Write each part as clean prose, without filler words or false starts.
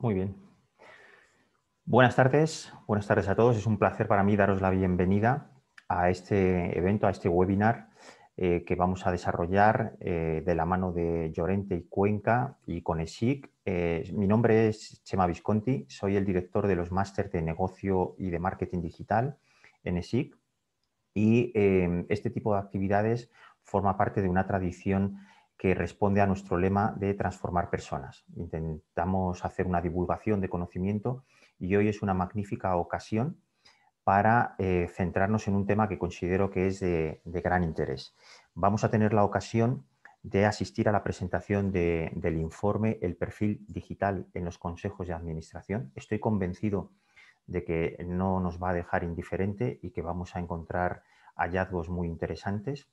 Muy bien. Buenas tardes a todos. Es un placer para mí daros la bienvenida a este evento, a este webinar que vamos a desarrollar de la mano de Llorente y Cuenca y con ESIC. Mi nombre es Chema Visconti, soy el director de los másteres de negocio y de marketing digital en ESIC y este tipo de actividades forma parte de una tradición que responde a nuestro lema de transformar personas. Intentamos hacer una divulgación de conocimiento y hoy es una magnífica ocasión para centrarnos en un tema que considero que es de gran interés. Vamos a tener la ocasión de asistir a la presentación del informe El perfil digital en los consejos de administración. Estoy convencido de que no nos va a dejar indiferente y que vamos a encontrar hallazgos muy interesantes.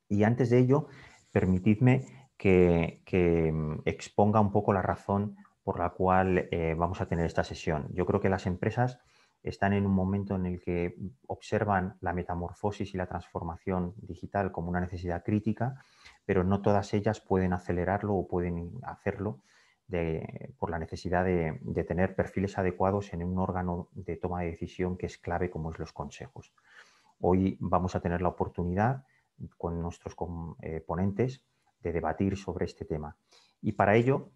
Y antes de ello, permitidme que exponga un poco la razón por la cual vamos a tener esta sesión. Yo creo que las empresas están en un momento en el que observan la metamorfosis y la transformación digital como una necesidad crítica, pero no todas ellas pueden acelerarlo o pueden hacerlo por la necesidad de tener perfiles adecuados en un órgano de toma de decisión que es clave como es los consejos. Hoy vamos a tener la oportunidad con nuestros ponentes de debatir sobre este tema. Y para ello,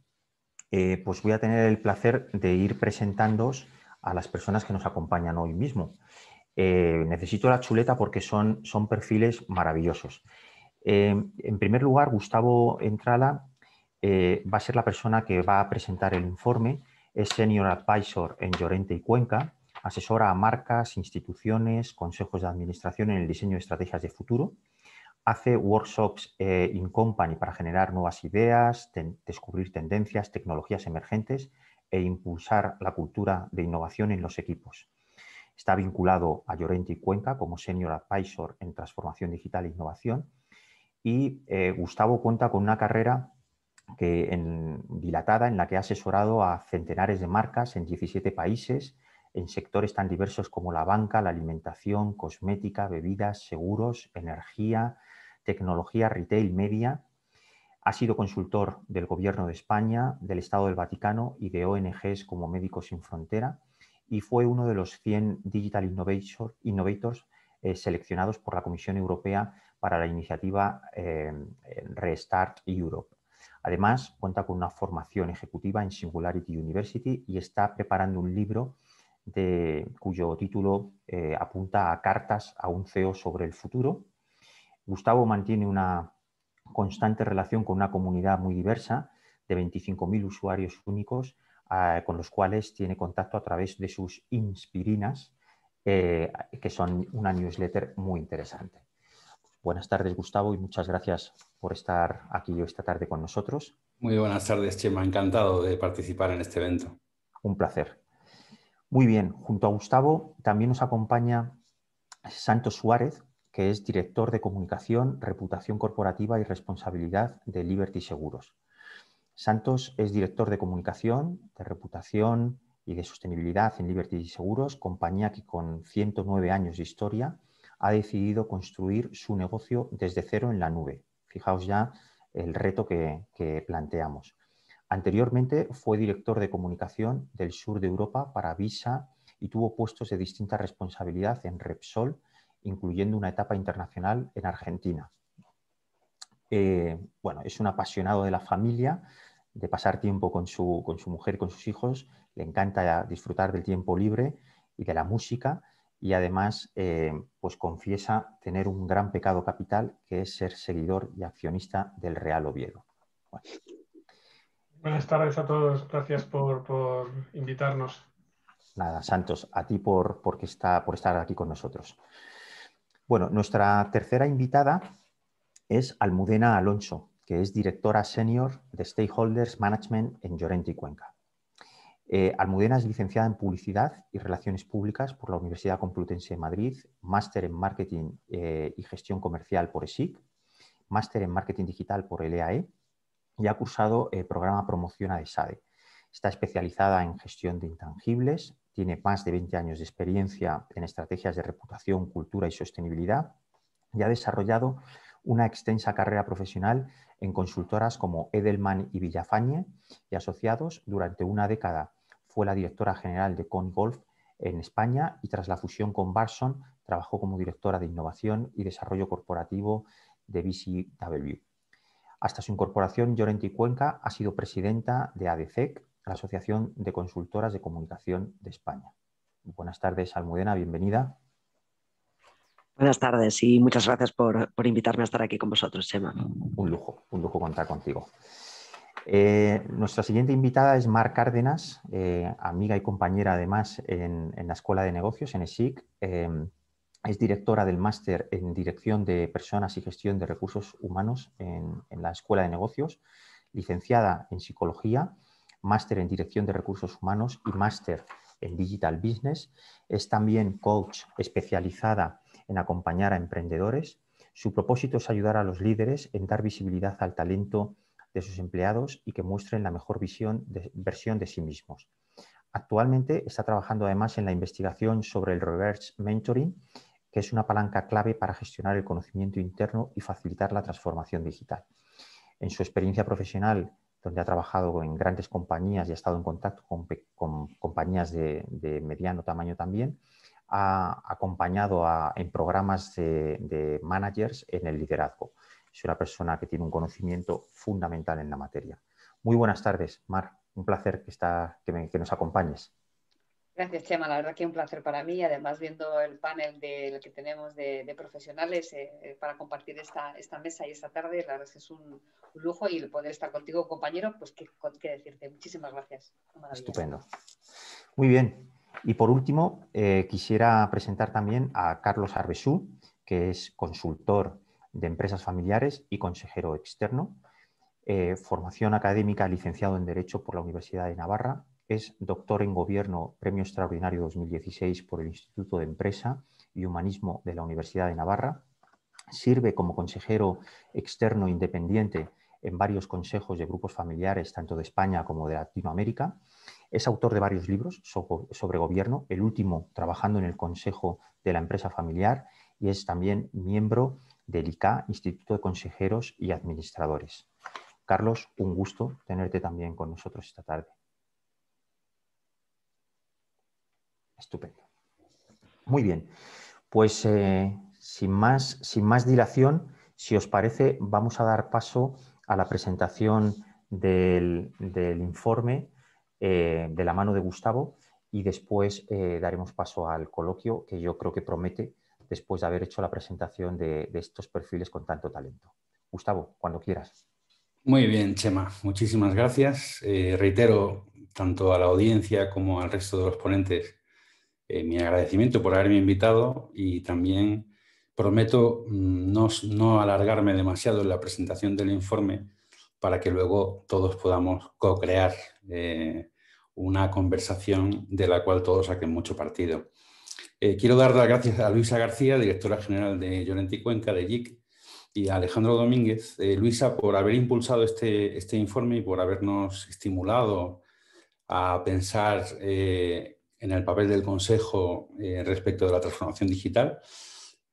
pues voy a tener el placer de ir presentándoos a las personas que nos acompañan hoy mismo. Necesito la chuleta porque son perfiles maravillosos. En primer lugar, Gustavo Entrala va a ser la persona que va a presentar el informe. Es Senior Advisor en Llorente y Cuenca, asesora a marcas, instituciones, consejos de administración en el diseño de estrategias de futuro. Hace workshops in company para generar nuevas ideas, descubrir tendencias, tecnologías emergentes e impulsar la cultura de innovación en los equipos. Está vinculado a Llorente y Cuenca como Senior Advisor en Transformación Digital e Innovación. Y Gustavo cuenta con una carrera dilatada en la que ha asesorado a centenares de marcas en 17 países en sectores tan diversos como la banca, la alimentación, cosmética, bebidas, seguros, energía, tecnología, retail, media. Ha sido consultor del Gobierno de España, del Estado del Vaticano y de ONGs como Médicos Sin Frontera y fue uno de los 100 Digital Innovators seleccionados por la Comisión Europea para la iniciativa Restart Europe. Además, cuenta con una formación ejecutiva en Singularity University y está preparando un libro cuyo título apunta a cartas a un CEO sobre el futuro. Gustavo mantiene una constante relación con una comunidad muy diversa de 25.000 usuarios únicos con los cuales tiene contacto a través de sus Inspirinas, que son una newsletter muy interesante. Buenas tardes, Gustavo, y muchas gracias por estar aquí esta tarde con nosotros. Muy buenas tardes, Chema. Encantado de participar en este evento. Un placer. Muy bien, junto a Gustavo también nos acompaña Santos Suárez, que es director de comunicación, reputación corporativa y responsabilidad de Liberty Seguros. Santos es director de comunicación, de reputación y de sostenibilidad en Liberty Seguros, compañía que con 109 años de historia ha decidido construir su negocio desde cero en la nube. Fijaos ya el reto que planteamos. Anteriormente fue director de comunicación del sur de Europa para Visa y tuvo puestos de distinta responsabilidad en Repsol, incluyendo una etapa internacional en Argentina. Bueno, es un apasionado de la familia, de pasar tiempo con su mujer y con sus hijos, le encanta disfrutar del tiempo libre y de la música y además pues confiesa tener un gran pecado capital que es ser seguidor y accionista del Real Oviedo. Bueno. Buenas tardes a todos, gracias por invitarnos. Nada, Santos, a ti por estar aquí con nosotros. Bueno, nuestra tercera invitada es Almudena Alonso, que es directora senior de Stakeholders Management en Llorente y Cuenca. Almudena es licenciada en Publicidad y Relaciones Públicas por la Universidad Complutense de Madrid, máster en Marketing y Gestión Comercial por ESIC, máster en Marketing Digital por el EAE y ha cursado el programa Promoción a ESADE. Está especializada en gestión de intangibles, tiene más de 20 años de experiencia en estrategias de reputación, cultura y sostenibilidad y ha desarrollado una extensa carrera profesional en consultoras como Edelman y Villafañe y asociados durante una década fue la directora general de CONGolf en España y tras la fusión con Barson trabajó como directora de innovación y desarrollo corporativo de BCW. Hasta su incorporación, Llorente y Cuenca ha sido presidenta de ADCEC, la Asociación de Consultoras de Comunicación de España. Buenas tardes, Almudena, bienvenida. Buenas tardes y muchas gracias por invitarme a estar aquí con vosotros, Chema. Un lujo contar contigo. Nuestra siguiente invitada es Mar Cárdenas, amiga y compañera además en la Escuela de Negocios, en ESIC. Es directora del máster en Dirección de Personas y Gestión de Recursos Humanos en la Escuela de Negocios, licenciada en Psicología, máster en Dirección de Recursos Humanos y máster en Digital Business. Es también coach especializada en acompañar a emprendedores. Su propósito es ayudar a los líderes en dar visibilidad al talento de sus empleados y que muestren la mejor versión de sí mismos. Actualmente está trabajando además en la investigación sobre el reverse mentoring, que es una palanca clave para gestionar el conocimiento interno y facilitar la transformación digital. En su experiencia profesional, donde ha trabajado en grandes compañías y ha estado en contacto con compañías de mediano tamaño también, ha acompañado en programas de managers en el liderazgo. Es una persona que tiene un conocimiento fundamental en la materia. Muy buenas tardes, Mar. Un placer que nos acompañes. Gracias, Chema. La verdad que un placer para mí. Además, viendo el panel que tenemos de profesionales para compartir esta mesa y esta tarde, la verdad es que es un lujo y el poder estar contigo, compañero, pues qué decirte. Muchísimas gracias. Estupendo. Muy bien. Y por último, quisiera presentar también a Carlos Arbesú, que es consultor de empresas familiares y consejero externo. Formación académica, licenciado en Derecho por la Universidad de Navarra. Es doctor en Gobierno, Premio Extraordinario 2016 por el Instituto de Empresa y Humanismo de la Universidad de Navarra. Sirve como consejero externo independiente en varios consejos de grupos familiares, tanto de España como de Latinoamérica. Es autor de varios libros sobre gobierno, el último trabajando en el Consejo de la Empresa Familiar, y es también miembro del ICA, Instituto de Consejeros y Administradores. Carlos, un gusto tenerte también con nosotros esta tarde. Estupendo. Muy bien, pues sin más dilación, si os parece, vamos a dar paso a la presentación del informe de la mano de Gustavo y después daremos paso al coloquio que yo creo que promete después de haber hecho la presentación de estos perfiles con tanto talento. Gustavo, cuando quieras. Muy bien, Chema. Muchísimas gracias. Reitero tanto a la audiencia como al resto de los ponentes mi agradecimiento por haberme invitado y también prometo no alargarme demasiado en la presentación del informe para que luego todos podamos co-crear una conversación de la cual todos saquen mucho partido. Quiero dar las gracias a Luisa García, directora general de Llorente y Cuenca, de JIC, y a Alejandro Domínguez, Luisa, por haber impulsado este informe y por habernos estimulado a pensar en el papel del Consejo respecto de la transformación digital.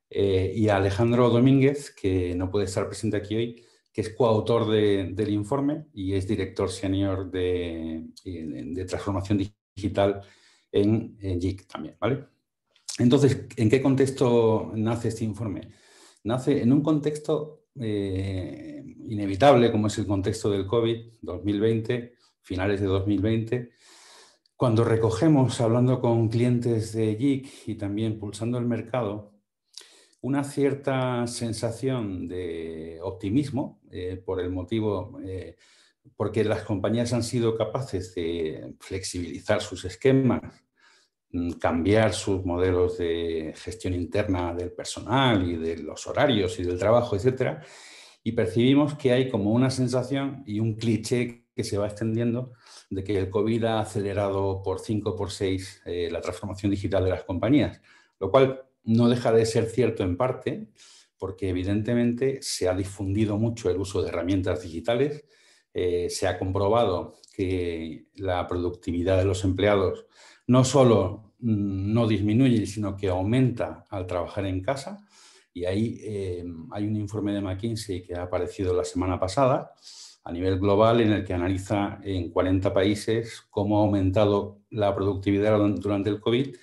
Y a Alejandro Domínguez, que no puede estar presente aquí hoy, que es coautor del informe y es director senior de transformación digital en JIC también, ¿vale? Entonces, ¿en qué contexto nace este informe? Nace en un contexto inevitable, como es el contexto del COVID, 2020, finales de 2020, cuando recogemos, hablando con clientes de JIC y también pulsando el mercado, una cierta sensación de optimismo por el motivo, porque las compañías han sido capaces de flexibilizar sus esquemas, cambiar sus modelos de gestión interna del personal y de los horarios y del trabajo, etcétera, y percibimos que hay como una sensación y un cliché que se va extendiendo de que el COVID ha acelerado por 5 o por 6 la transformación digital de las compañías, lo cual no deja de ser cierto en parte, porque evidentemente se ha difundido mucho el uso de herramientas digitales, se ha comprobado que la productividad de los empleados no solo no disminuye, sino que aumenta al trabajar en casa. Y ahí hay un informe de McKinsey que ha aparecido la semana pasada, a nivel global en el que analiza en 40 países cómo ha aumentado la productividad durante el COVID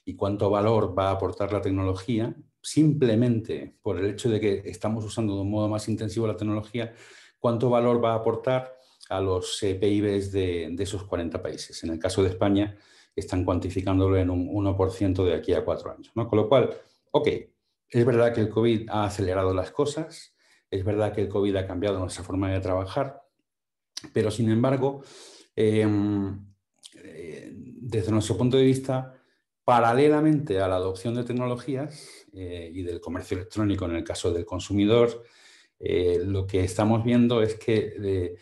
y cuánto valor va a aportar la tecnología, simplemente por el hecho de que estamos usando de un modo más intensivo la tecnología, cuánto valor va a aportar a los PIBs de esos 40 países. En el caso de España, están cuantificándolo en un 1% de aquí a 4 años, ¿no? Con lo cual, ok, es verdad que el COVID ha acelerado las cosas, es verdad que el COVID ha cambiado nuestra forma de trabajar, pero sin embargo, desde nuestro punto de vista, paralelamente a la adopción de tecnologías y del comercio electrónico en el caso del consumidor, lo que estamos viendo es que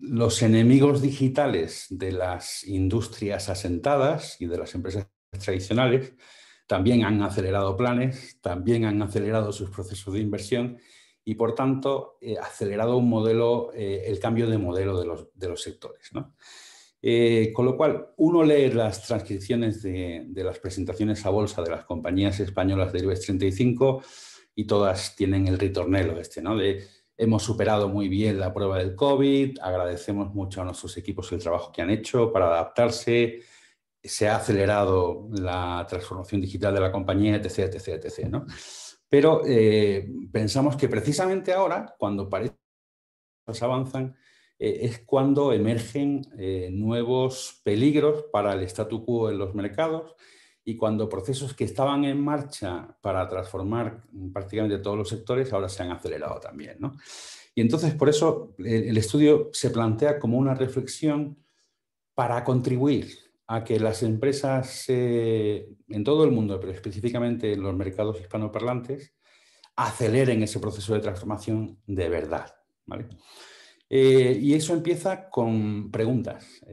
los enemigos digitales de las industrias asentadas y de las empresas tradicionales también han acelerado planes, también han acelerado sus procesos de inversión y, por tanto, acelerado un modelo, el cambio de modelo de los sectores, ¿no? Con lo cual, uno lee las transcripciones de las presentaciones a bolsa de las compañías españolas del IBEX 35 y todas tienen el ritornelo ¿no? De hemos superado muy bien la prueba del COVID, agradecemos mucho a nuestros equipos el trabajo que han hecho para adaptarse, se ha acelerado la transformación digital de la compañía, etc., etc., etc., ¿no? Pero pensamos que precisamente ahora, cuando parece que las cosas avanzan, es cuando emergen nuevos peligros para el statu quo en los mercados y cuando procesos que estaban en marcha para transformar prácticamente todos los sectores ahora se han acelerado también, ¿no? Y entonces, por eso, el estudio se plantea como una reflexión para contribuir a que las empresas en todo el mundo, pero específicamente en los mercados hispanoparlantes, aceleren ese proceso de transformación de verdad, ¿vale? Y eso empieza con preguntas.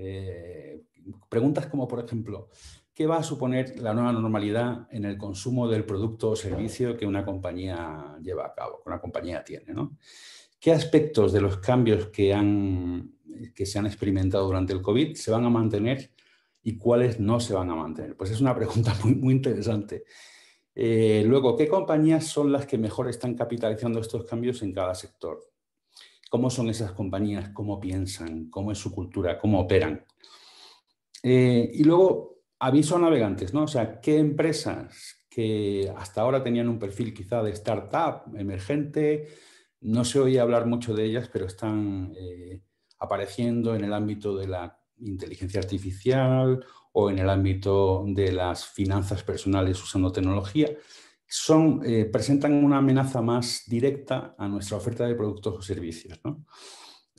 Preguntas como, por ejemplo, ¿qué va a suponer la nueva normalidad en el consumo del producto o servicio que una compañía lleva a cabo, que una compañía tiene, ¿no? ¿Qué aspectos de los cambios que se han experimentado durante el COVID se van a mantener y cuáles no se van a mantener? Pues es una pregunta muy, muy interesante. Luego, ¿qué compañías son las que mejor están capitalizando estos cambios en cada sector? ¿Cómo son esas compañías? ¿Cómo piensan? ¿Cómo es su cultura? ¿Cómo operan? Y luego, aviso a navegantes, ¿no? O sea, ¿qué empresas que hasta ahora tenían un perfil quizá de startup, emergente, no se oía hablar mucho de ellas, pero están apareciendo en el ámbito de la inteligencia artificial o en el ámbito de las finanzas personales usando tecnología, presentan una amenaza más directa a nuestra oferta de productos o servicios, ¿no?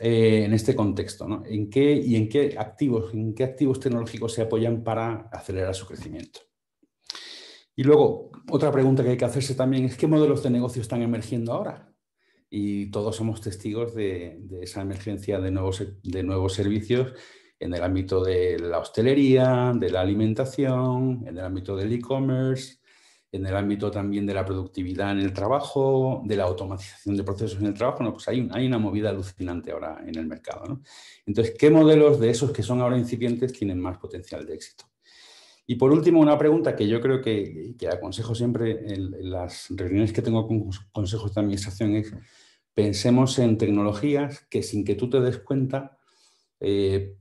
En este contexto, ¿no? ¿En qué activos tecnológicos se apoyan para acelerar su crecimiento? Y luego, otra pregunta que hay que hacerse también es ¿qué modelos de negocio están emergiendo ahora? Y todos somos testigos de esa emergencia de nuevos servicios en el ámbito de la hostelería, de la alimentación, en el ámbito del e-commerce, en el ámbito también de la productividad en el trabajo, de la automatización de procesos en el trabajo. No, pues hay una movida alucinante ahora en el mercado, ¿no? Entonces, ¿qué modelos de esos que son ahora incipientes tienen más potencial de éxito? Y por último, una pregunta que yo creo que aconsejo siempre en las reuniones que tengo con consejos de administración es pensemos en tecnologías que sin que tú te des cuenta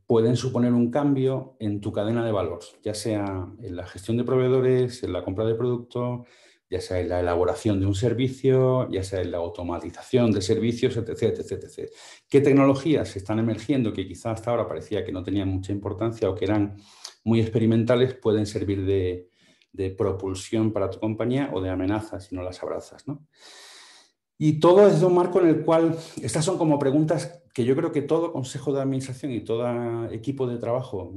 pueden suponer un cambio en tu cadena de valor, ya sea en la gestión de proveedores, en la compra de productos, ya sea en la elaboración de un servicio, ya sea en la automatización de servicios, etc., etc., etc. ¿Qué tecnologías están emergiendo que quizá hasta ahora parecía que no tenían mucha importancia o que eran muy experimentales pueden servir de propulsión para tu compañía o de amenaza si no las abrazas, ¿no? Y todo es de un marco en el cual, estas son como preguntas que yo creo que todo consejo de administración y todo equipo de trabajo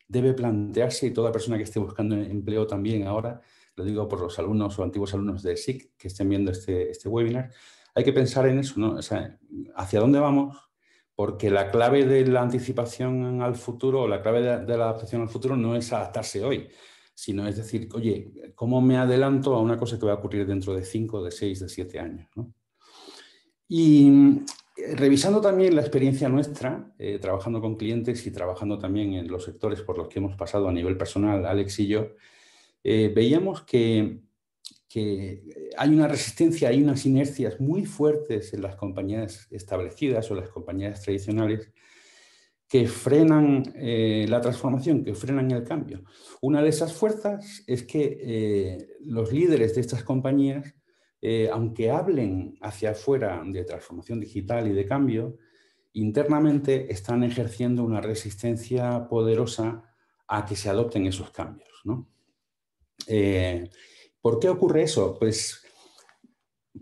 debe plantearse y toda persona que esté buscando empleo también ahora, lo digo por los alumnos o antiguos alumnos de SIC que estén viendo este webinar, hay que pensar en eso, ¿no? O sea, ¿hacia dónde vamos? Porque la clave de la anticipación al futuro o la clave de la adaptación al futuro no es adaptarse hoy, sino es decir, oye, ¿cómo me adelanto a una cosa que va a ocurrir dentro de 5, de 6, de 7 años, ¿no? Y revisando también la experiencia nuestra, trabajando con clientes y trabajando también en los sectores por los que hemos pasado a nivel personal, Alex y yo, veíamos que que hay una resistencia, hay unas inercias muy fuertes en las compañías establecidas o las compañías tradicionales que frenan la transformación, que frenan el cambio. Una de esas fuerzas es que los líderes de estas compañías, aunque hablen hacia afuera de transformación digital y de cambio, internamente están ejerciendo una resistencia poderosa a que se adopten esos cambios, ¿no? ¿Por qué ocurre eso? Pues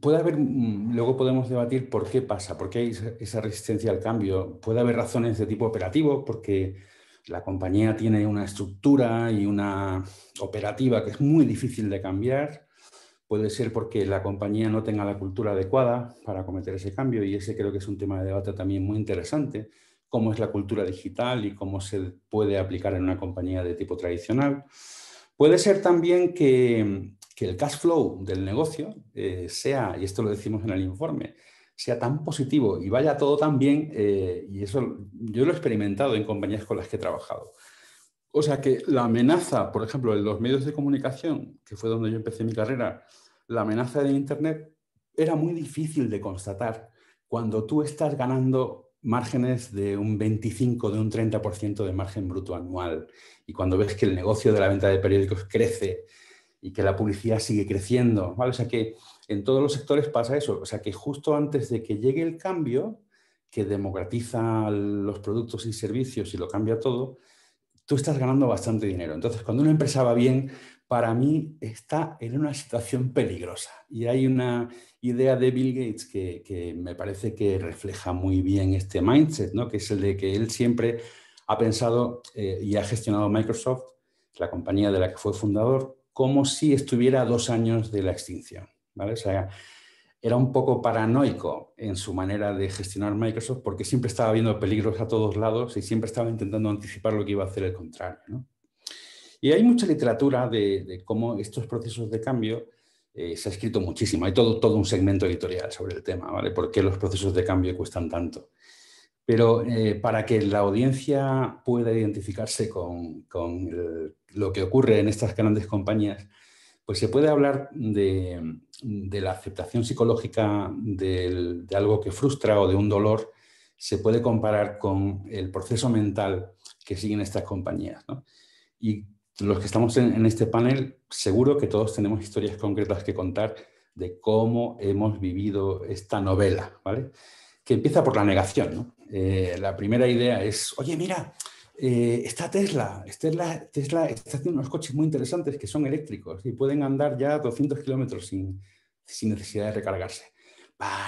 puede haber, luego podemos debatir por qué pasa, por qué hay esa resistencia al cambio. Puede haber razones de tipo operativo, porque la compañía tiene una estructura y una operativa que es muy difícil de cambiar. Puede ser porque la compañía no tenga la cultura adecuada para cometer ese cambio, y ese creo que es un tema de debate también muy interesante, cómo es la cultura digital y cómo se puede aplicar en una compañía de tipo tradicional. Puede ser también que el cash flow del negocio sea, y esto lo decimos en el informe, sea tan positivo y vaya todo tan bien, y eso yo lo he experimentado en compañías con las que he trabajado. O sea que la amenaza, por ejemplo, en los medios de comunicación, que fue donde yo empecé mi carrera, la amenaza de Internet era muy difícil de constatar cuando tú estás ganando márgenes de un 25, de un 30% de margen bruto anual, y cuando ves que el negocio de la venta de periódicos crece y que la publicidad sigue creciendo, ¿vale? O sea que en todos los sectores pasa eso. O sea que justo antes de que llegue el cambio, que democratiza los productos y servicios y lo cambia todo, tú estás ganando bastante dinero. Entonces, cuando una empresa va bien, para mí está en una situación peligrosa. Y hay una idea de Bill Gates que me parece que refleja muy bien este mindset, ¿no? Que es el de que él siempre ha pensado y ha gestionado Microsoft, la compañía de la que fue fundador, como si estuviera a 2 años de la extinción, ¿vale? O sea, era un poco paranoico en su manera de gestionar Microsoft, porque siempre estaba viendo peligros a todos lados y siempre estaba intentando anticipar lo que iba a hacer el contrario, ¿no? Y hay mucha literatura de cómo estos procesos de cambio se ha escrito muchísimo. Hay todo un segmento editorial sobre el tema, ¿vale? ¿Por qué los procesos de cambio cuestan tanto? Pero para que la audiencia pueda identificarse con lo que ocurre en estas grandes compañías, pues se puede hablar de la aceptación psicológica de algo que frustra o de un dolor. Se puede comparar con el proceso mental que siguen estas compañías, ¿no? Y los que estamos en este panel, seguro que todos tenemos historias concretas que contar de cómo hemos vivido esta novela, ¿vale? Que empieza por la negación, ¿no? La primera idea es, oye, mira, está Tesla está haciendo unos coches muy interesantes que son eléctricos y pueden andar ya 200 kilómetros sin necesidad de recargarse.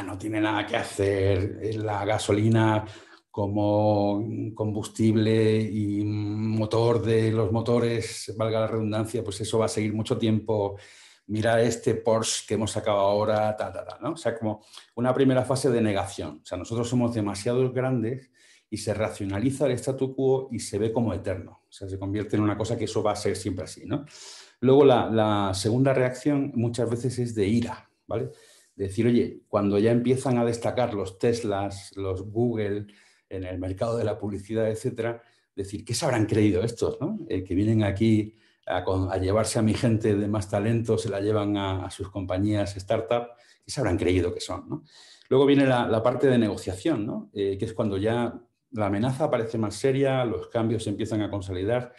No tiene nada que hacer, la gasolina como combustible y motor de los motores, valga la redundancia, pues eso va a seguir mucho tiempo. Mira este Porsche que hemos sacado ahora, ¿no? O sea, como una primera fase de negación. O sea, nosotros somos demasiado grandes y se racionaliza el statu quo y se ve como eterno. O sea, se convierte en una cosa que eso va a ser siempre así, ¿no? Luego la segunda reacción muchas veces es de ira, ¿vale? De decir, oye, cuando ya empiezan a destacar los Teslas, los Google en el mercado de la publicidad, etcétera, decir, ¿qué se habrán creído estos, ¿no? Que vienen aquí a llevarse a mi gente de más talento, se la llevan a sus compañías startup, ¿qué se habrán creído que son, ¿no? Luego viene la parte de negociación, ¿no? Que es cuando ya la amenaza parece más seria, los cambios se empiezan a consolidar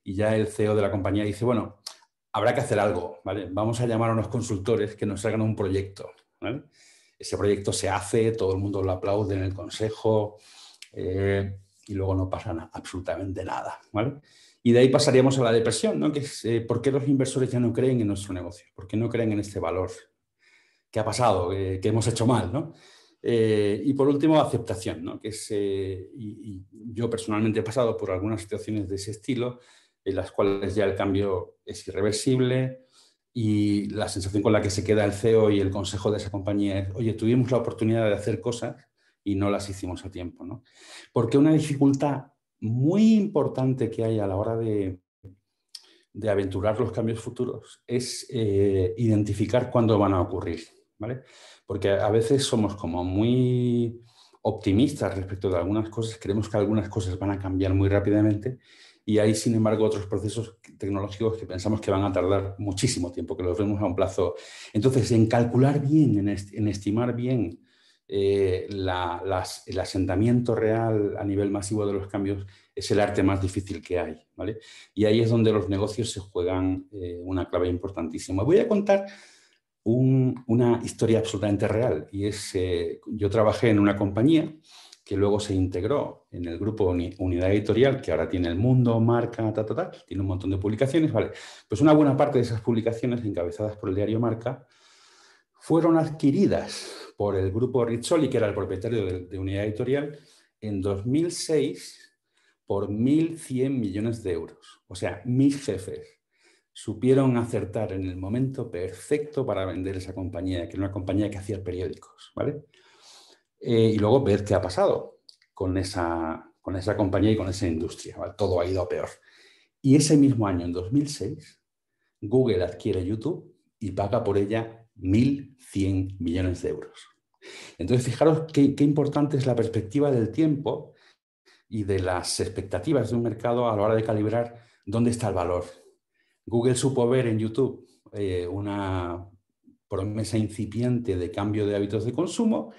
y ya el CEO de la compañía dice, bueno, habrá que hacer algo, ¿vale? Vamos a llamar a unos consultores que nos hagan un proyecto, ¿vale? Ese proyecto se hace, todo el mundo lo aplaude en el consejo y luego no pasa absolutamente nada, ¿vale? Y de ahí pasaríamos a la depresión, ¿no? Que es ¿por qué los inversores ya no creen en nuestro negocio? ¿Por qué no creen en este valor? ¿Qué ha pasado? ¿Qué hemos hecho mal, ¿no? Y por último, aceptación, ¿no? Que es, y yo personalmente he pasado por algunas situaciones de ese estilo, en las cuales ya el cambio es irreversible y la sensación con la que se queda el CEO y el consejo de esa compañía es, oye, tuvimos la oportunidad de hacer cosas y no las hicimos a tiempo, ¿no? Porque una dificultad muy importante que hay a la hora de aventurar los cambios futuros es identificar cuándo van a ocurrir, ¿vale? Porque a veces somos como muy optimistas respecto de algunas cosas, creemos que algunas cosas van a cambiar muy rápidamente y hay, sin embargo, otros procesos tecnológicos que pensamos que van a tardar muchísimo tiempo, que los vemos a un plazo. Entonces, en calcular bien, en estimar bien el asentamiento real a nivel masivo de los cambios es el arte más difícil que hay, ¿vale? Y ahí es donde los negocios se juegan una clave importantísima. Voy a contar una historia absolutamente real, y es, yo trabajé en una compañía que luego se integró en el grupo Unidad Editorial, que ahora tiene El Mundo, Marca, tiene un montón de publicaciones, ¿vale? Pues una buena parte de esas publicaciones, encabezadas por el diario Marca, fueron adquiridas por el grupo Rizzoli, que era el propietario de Unidad Editorial, en 2006 por 1.100 millones de euros. O sea, mis jefes supieron acertar en el momento perfecto para vender esa compañía, que era una compañía que hacía periódicos, ¿vale? Y luego ver qué ha pasado con esa compañía y con esa industria, ¿vale? Todo ha ido a peor. Y ese mismo año, en 2006, Google adquiere YouTube y paga por ella 1.100 millones de euros. Entonces, fijaros qué importante es la perspectiva del tiempo y de las expectativas de un mercado a la hora de calibrar dónde está el valor. Google supo ver en YouTube una promesa incipiente de cambio de hábitos de consumo,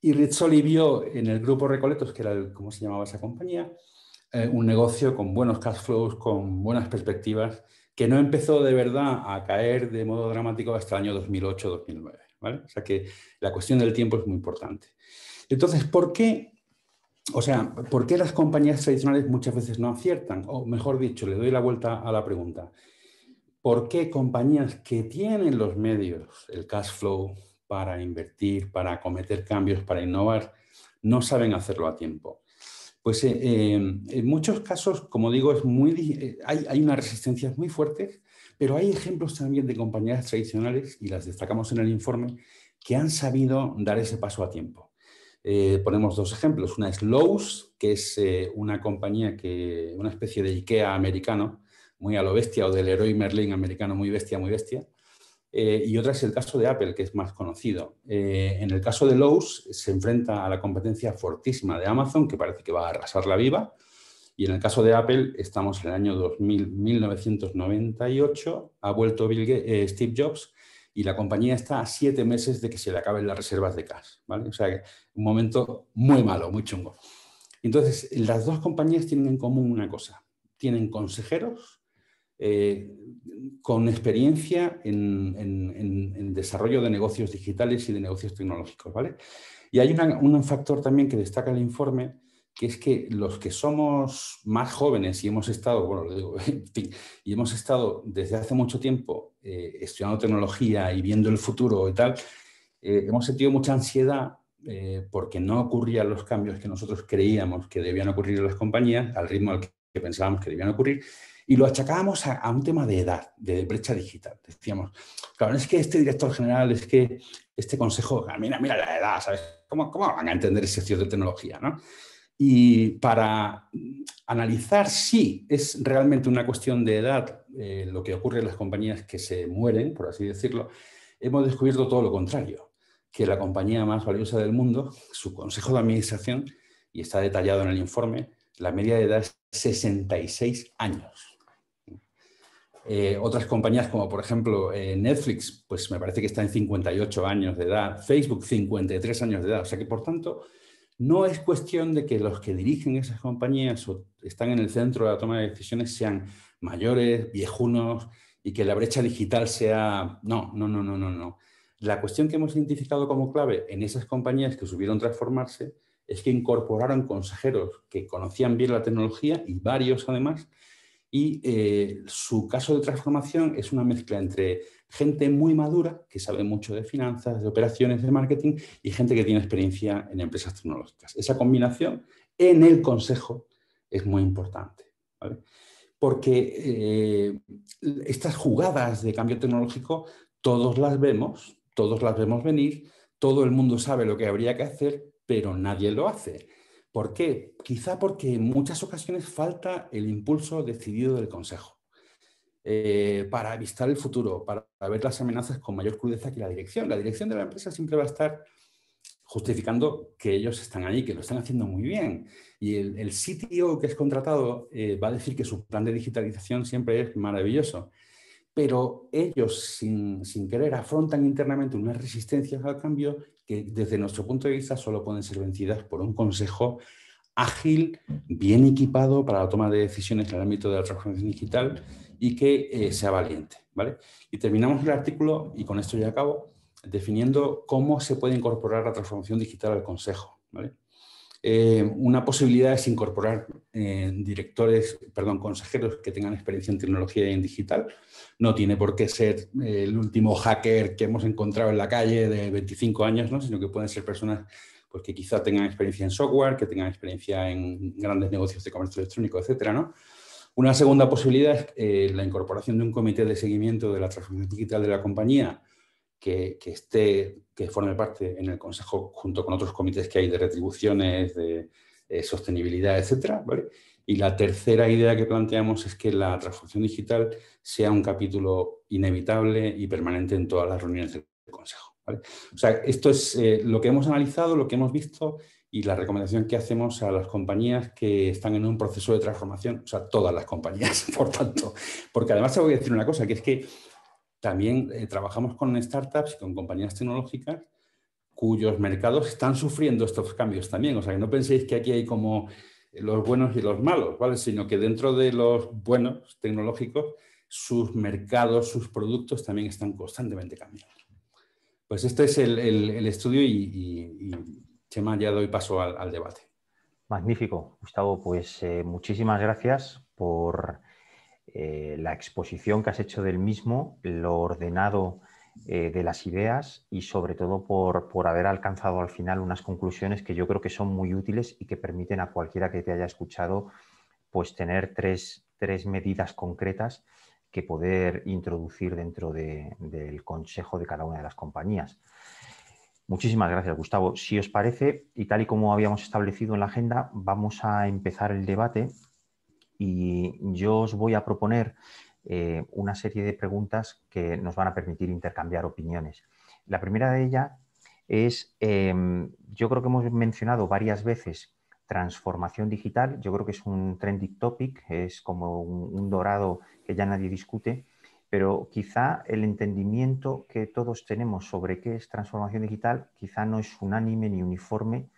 y Rizzoli vio en el grupo Recoletos, que era ¿cómo se llamaba esa compañía? Un negocio con buenos cash flows, con buenas perspectivas, que no empezó de verdad a caer de modo dramático hasta el año 2008-2009, ¿vale? O sea que la cuestión del tiempo es muy importante. Entonces, ¿por qué las compañías tradicionales muchas veces no aciertan? O mejor dicho, le doy la vuelta a la pregunta. ¿Por qué compañías que tienen los medios, el cash flow para invertir, para acometer cambios, para innovar, no saben hacerlo a tiempo? Pues en muchos casos, como digo, hay unas resistencias muy fuertes, pero hay ejemplos también de compañías tradicionales, y las destacamos en el informe, que han sabido dar ese paso a tiempo. Ponemos dos ejemplos. Una es Lowe's, que es una compañía una especie de IKEA americano, muy a lo bestia, o del Leroy Merlin americano, muy bestia, muy bestia. Y otra es el caso de Apple, que es más conocido. En el caso de Lowe's se enfrenta a la competencia fortísima de Amazon, que parece que va a arrasarla viva. Y en el caso de Apple estamos en el año 1998, ha vuelto Steve Jobs, y la compañía está a 7 meses de que se le acaben las reservas de cash, ¿vale? O sea, que un momento muy malo, muy chungo. Entonces, las dos compañías tienen en común una cosa. Tienen consejeros con experiencia en desarrollo de negocios digitales y de negocios tecnológicos, ¿vale? Y hay un factor también que destaca el informe, que es que los que somos más jóvenes y hemos estado, bueno, lo digo, en fin, y hemos estado desde hace mucho tiempo estudiando tecnología y viendo el futuro y tal, hemos sentido mucha ansiedad porque no ocurrían los cambios que nosotros creíamos que debían ocurrir en las compañías, al ritmo al que pensábamos que debían ocurrir, y lo achacábamos a un tema de edad, de brecha digital. Decíamos, claro, es que este director general, es que este consejo, mira la edad, ¿sabes? ¿Cómo van a entender ese cierto de tecnología, ¿no? Y para analizar si es realmente una cuestión de edad lo que ocurre en las compañías que se mueren, por así decirlo, hemos descubierto todo lo contrario, que la compañía más valiosa del mundo, su consejo de administración, y está detallado en el informe, la media de edad es 66 años. Otras compañías como por ejemplo Netflix, pues me parece que está en 58 años de edad, Facebook 53 años de edad, o sea que por tanto no es cuestión de que los que dirigen esas compañías o están en el centro de la toma de decisiones sean mayores, viejunos y que la brecha digital sea... No. La cuestión que hemos identificado como clave en esas compañías que supieron transformarse es que incorporaron consejeros que conocían bien la tecnología, y varios además, y su caso de transformación es una mezcla entre gente muy madura, que sabe mucho de finanzas, de operaciones, de marketing, y gente que tiene experiencia en empresas tecnológicas. Esa combinación en el consejo es muy importante, ¿vale? Porque estas jugadas de cambio tecnológico todos las vemos venir, todo el mundo sabe lo que habría que hacer, pero nadie lo hace. ¿Por qué? Quizá porque en muchas ocasiones falta el impulso decidido del consejo para avistar el futuro, para ver las amenazas con mayor crudeza que la dirección. La dirección de la empresa siempre va a estar justificando que ellos están ahí, que lo están haciendo muy bien. Y el CTO que es contratado va a decir que su plan de digitalización siempre es maravilloso. Pero ellos, sin querer, afrontan internamente unas resistencias al cambio que, desde nuestro punto de vista, solo pueden ser vencidas por un consejo ágil, bien equipado para la toma de decisiones en el ámbito de la transformación digital y que sea valiente, ¿vale? Y terminamos el artículo, y con esto ya acabo, definiendo cómo se puede incorporar la transformación digital al consejo, ¿vale? Una posibilidad es incorporar consejeros que tengan experiencia en tecnología y en digital. No tiene por qué ser el último hacker que hemos encontrado en la calle de 25 años, ¿no? Sino que pueden ser personas pues, que quizá tengan experiencia en software, que tengan experiencia en grandes negocios de comercio electrónico, etcétera, ¿no? Una segunda posibilidad es la incorporación de un comité de seguimiento de la transformación digital de la compañía que forme parte en el consejo junto con otros comités que hay de retribuciones, de sostenibilidad, etcétera, ¿vale? Y la tercera idea que planteamos es que la transformación digital sea un capítulo inevitable y permanente en todas las reuniones del consejo, ¿vale? O sea, esto es lo que hemos analizado, lo que hemos visto y la recomendación que hacemos a las compañías que están en un proceso de transformación, o sea, todas las compañías, por tanto. Porque además te voy a decir una cosa, que es que también trabajamos con startups y con compañías tecnológicas cuyos mercados están sufriendo estos cambios también. O sea, que no penséis que aquí hay como los buenos y los malos, ¿vale? Sino que dentro de los buenos tecnológicos, sus mercados, sus productos también están constantemente cambiando. Pues este es el estudio y Chema, ya doy paso al debate. Magnífico, Gustavo. Pues muchísimas gracias por la exposición que has hecho del mismo, lo ordenado de las ideas y sobre todo por haber alcanzado al final unas conclusiones que yo creo que son muy útiles y que permiten a cualquiera que te haya escuchado pues tener tres medidas concretas que poder introducir dentro del consejo de cada una de las compañías. Muchísimas gracias, Gustavo. Si os parece, y tal y como habíamos establecido en la agenda, vamos a empezar el debate. Y yo os voy a proponer una serie de preguntas que nos van a permitir intercambiar opiniones. La primera de ellas es, yo creo que hemos mencionado varias veces transformación digital. Yo creo que es un trending topic, es como un dorado que ya nadie discute, pero quizá el entendimiento que todos tenemos sobre qué es transformación digital quizá no es unánime ni uniforme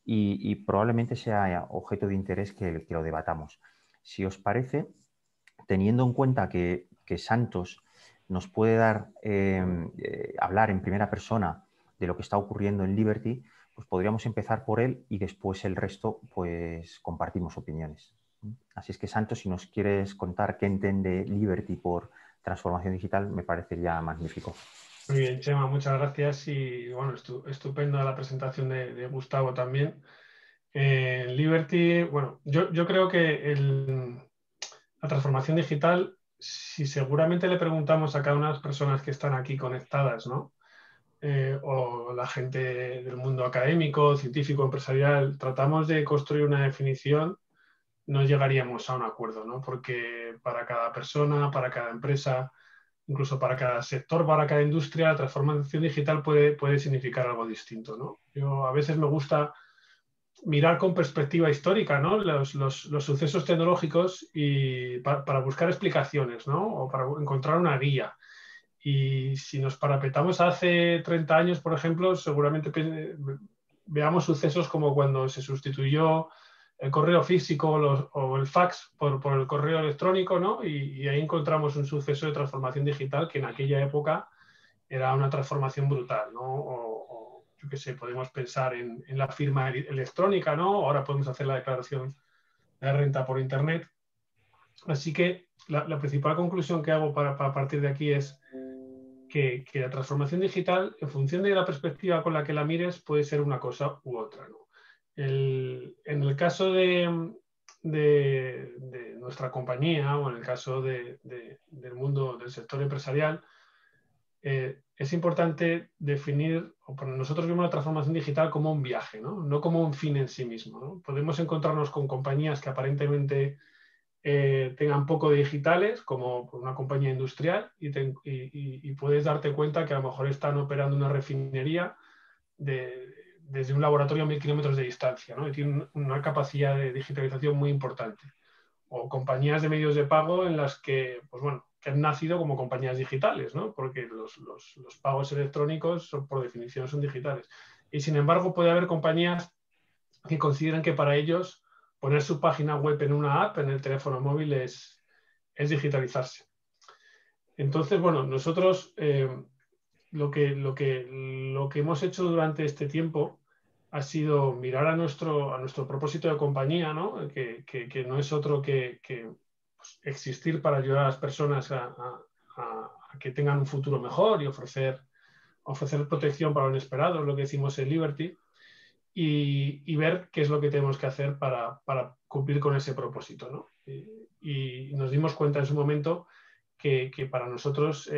y probablemente sea objeto de interés que lo debatamos. Si os parece, teniendo en cuenta que Santos nos puede dar, hablar en primera persona de lo que está ocurriendo en Liberty, pues podríamos empezar por él y después el resto pues compartimos opiniones. Así es que, Santos, si nos quieres contar qué entiende Liberty por transformación digital, me parecería magnífico. Muy bien, Chema, muchas gracias y bueno, estupenda la presentación de Gustavo también. Liberty, bueno, yo creo que la transformación digital, si seguramente le preguntamos a cada una de las personas que están aquí conectadas, ¿no? O la gente del mundo académico, científico, empresarial, tratamos de construir una definición, no llegaríamos a un acuerdo, ¿no? Porque para cada persona, para cada empresa, incluso para cada sector, para cada industria, la transformación digital puede significar algo distinto, ¿no? Yo a veces me gusta mirar con perspectiva histórica, ¿no? los sucesos tecnológicos y para buscar explicaciones, ¿no? O para encontrar una guía. Y si nos parapetamos hace 30 años, por ejemplo, seguramente veamos sucesos como cuando se sustituyó el correo físico o el fax por el correo electrónico, ¿no? Y ahí encontramos un suceso de transformación digital que en aquella época era una transformación brutal, ¿no? O yo qué sé, podemos pensar en la firma electrónica, ¿no? Ahora podemos hacer la declaración de renta por Internet. Así que la principal conclusión que hago para partir de aquí es que la transformación digital, en función de la perspectiva con la que la mires, puede ser una cosa u otra, ¿no? En el caso de nuestra compañía o en el caso del mundo del sector empresarial, es importante definir, nosotros vemos la transformación digital como un viaje, no como un fin en sí mismo, ¿no? Podemos encontrarnos con compañías que aparentemente tengan poco de digitales, como una compañía industrial, y puedes darte cuenta que a lo mejor están operando una refinería de desde un laboratorio a 1000 kilómetros de distancia, ¿no? Y tienen una capacidad de digitalización muy importante. O compañías de medios de pago en las que, pues bueno, que han nacido como compañías digitales, ¿no? Porque los pagos electrónicos por definición son digitales. Y sin embargo puede haber compañías que consideran que para ellos poner su página web en una app, en el teléfono móvil, es digitalizarse. Entonces, bueno, nosotros lo que hemos hecho durante este tiempo ha sido mirar a nuestro propósito de compañía, ¿no? Que no es otro que pues, existir para ayudar a las personas a que tengan un futuro mejor y ofrecer protección para lo inesperado, es lo que decimos en Liberty, y ver qué es lo que tenemos que hacer para cumplir con ese propósito, ¿no? Y nos dimos cuenta en su momento que para nosotros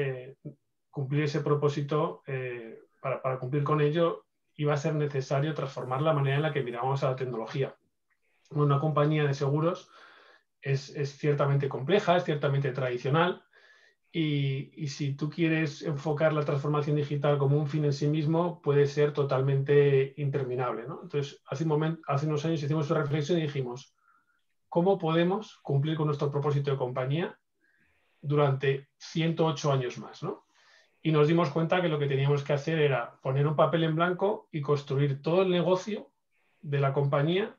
cumplir ese propósito, para cumplir con ello, iba a ser necesario transformar la manera en la que miramos a la tecnología. Una compañía de seguros es ciertamente compleja, es ciertamente tradicional, y si tú quieres enfocar la transformación digital como un fin en sí mismo, puede ser totalmente interminable, ¿no? Entonces, hace unos años hicimos una reflexión y dijimos, ¿cómo podemos cumplir con nuestro propósito de compañía durante 108 años más, ¿no? Y nos dimos cuenta que lo que teníamos que hacer era poner un papel en blanco y construir todo el negocio de la compañía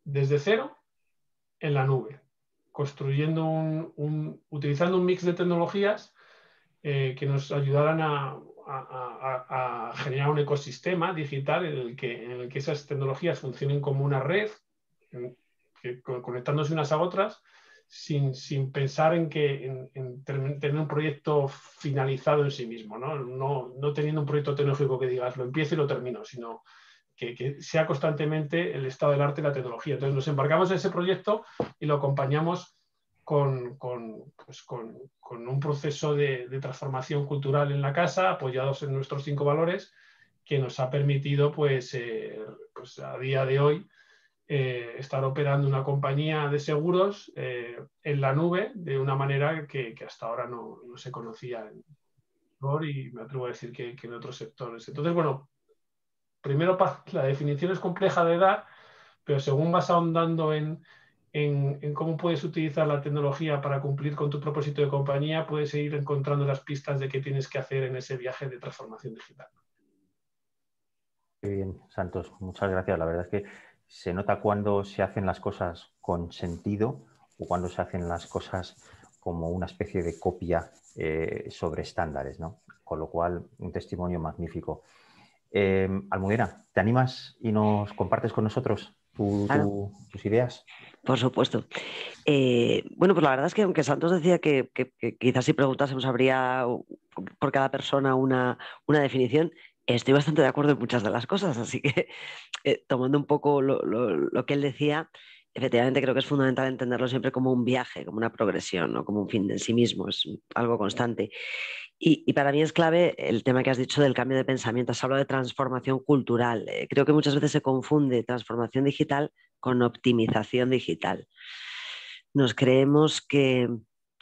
desde cero en la nube, construyendo utilizando un mix de tecnologías que nos ayudaran a generar un ecosistema digital en el que esas tecnologías funcionen como una red, conectándose unas a otras, sin pensar en tener un proyecto finalizado en sí mismo, no teniendo un proyecto tecnológico que digas lo empiezo y lo termino, sino que sea constantemente el estado del arte y la tecnología. Entonces nos embarcamos en ese proyecto y lo acompañamos con un proceso de transformación cultural en la casa, apoyados en nuestros 5 valores, que nos ha permitido pues a día de hoy estar operando una compañía de seguros en la nube de una manera que hasta ahora no se conocía y me atrevo a decir que en otros sectores. Entonces, bueno, primero la definición es compleja de dar, pero según vas ahondando en cómo puedes utilizar la tecnología para cumplir con tu propósito de compañía, puedes ir encontrando las pistas de qué tienes que hacer en ese viaje de transformación digital. Muy bien, Santos, muchas gracias. La verdad es que se nota cuando se hacen las cosas con sentido o cuando se hacen las cosas como una especie de copia sobre estándares, ¿no? Con lo cual, un testimonio magnífico. Almudena, ¿te animas y nos compartes con nosotros tus ideas? Por supuesto. Bueno, pues la verdad es que aunque Santos decía que quizás si preguntásemos habría por cada persona una definición, estoy bastante de acuerdo en muchas de las cosas, así que tomando un poco lo que él decía, efectivamente creo que es fundamental entenderlo siempre como un viaje, como una progresión, no como un fin en sí mismo, es algo constante. Y para mí es clave el tema que has dicho del cambio de pensamiento. Has hablado de transformación cultural. Creo que muchas veces se confunde transformación digital con optimización digital. Nos creemos que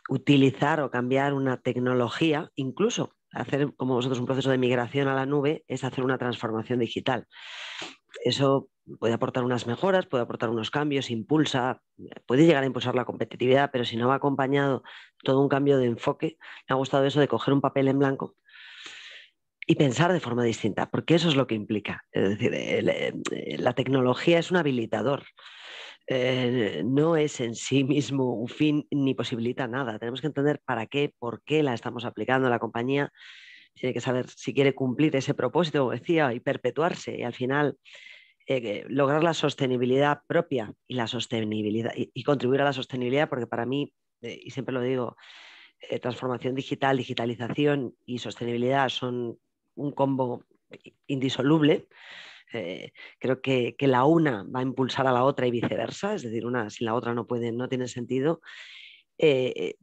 utilizar o cambiar una tecnología, incluso hacer como vosotros un proceso de migración a la nube, es hacer una transformación digital. Eso puede aportar unas mejoras, puede aportar unos cambios, puede llegar a impulsar la competitividad, pero si no va acompañado todo un cambio de enfoque, me ha gustado eso de coger un papel en blanco y pensar de forma distinta, porque eso es lo que implica. Es decir, la tecnología es un habilitador. No es en sí mismo un fin ni posibilita nada. Tenemos que entender para qué, por qué la estamos aplicando. La compañía tiene que saber si quiere cumplir ese propósito, como decía, y perpetuarse y al final lograr la sostenibilidad propia y la sostenibilidad y contribuir a la sostenibilidad, porque para mí, y siempre lo digo, transformación digital, digitalización y sostenibilidad son un combo indisoluble. Creo que la una va a impulsar a la otra y viceversa, es decir, una sin la otra no tiene sentido.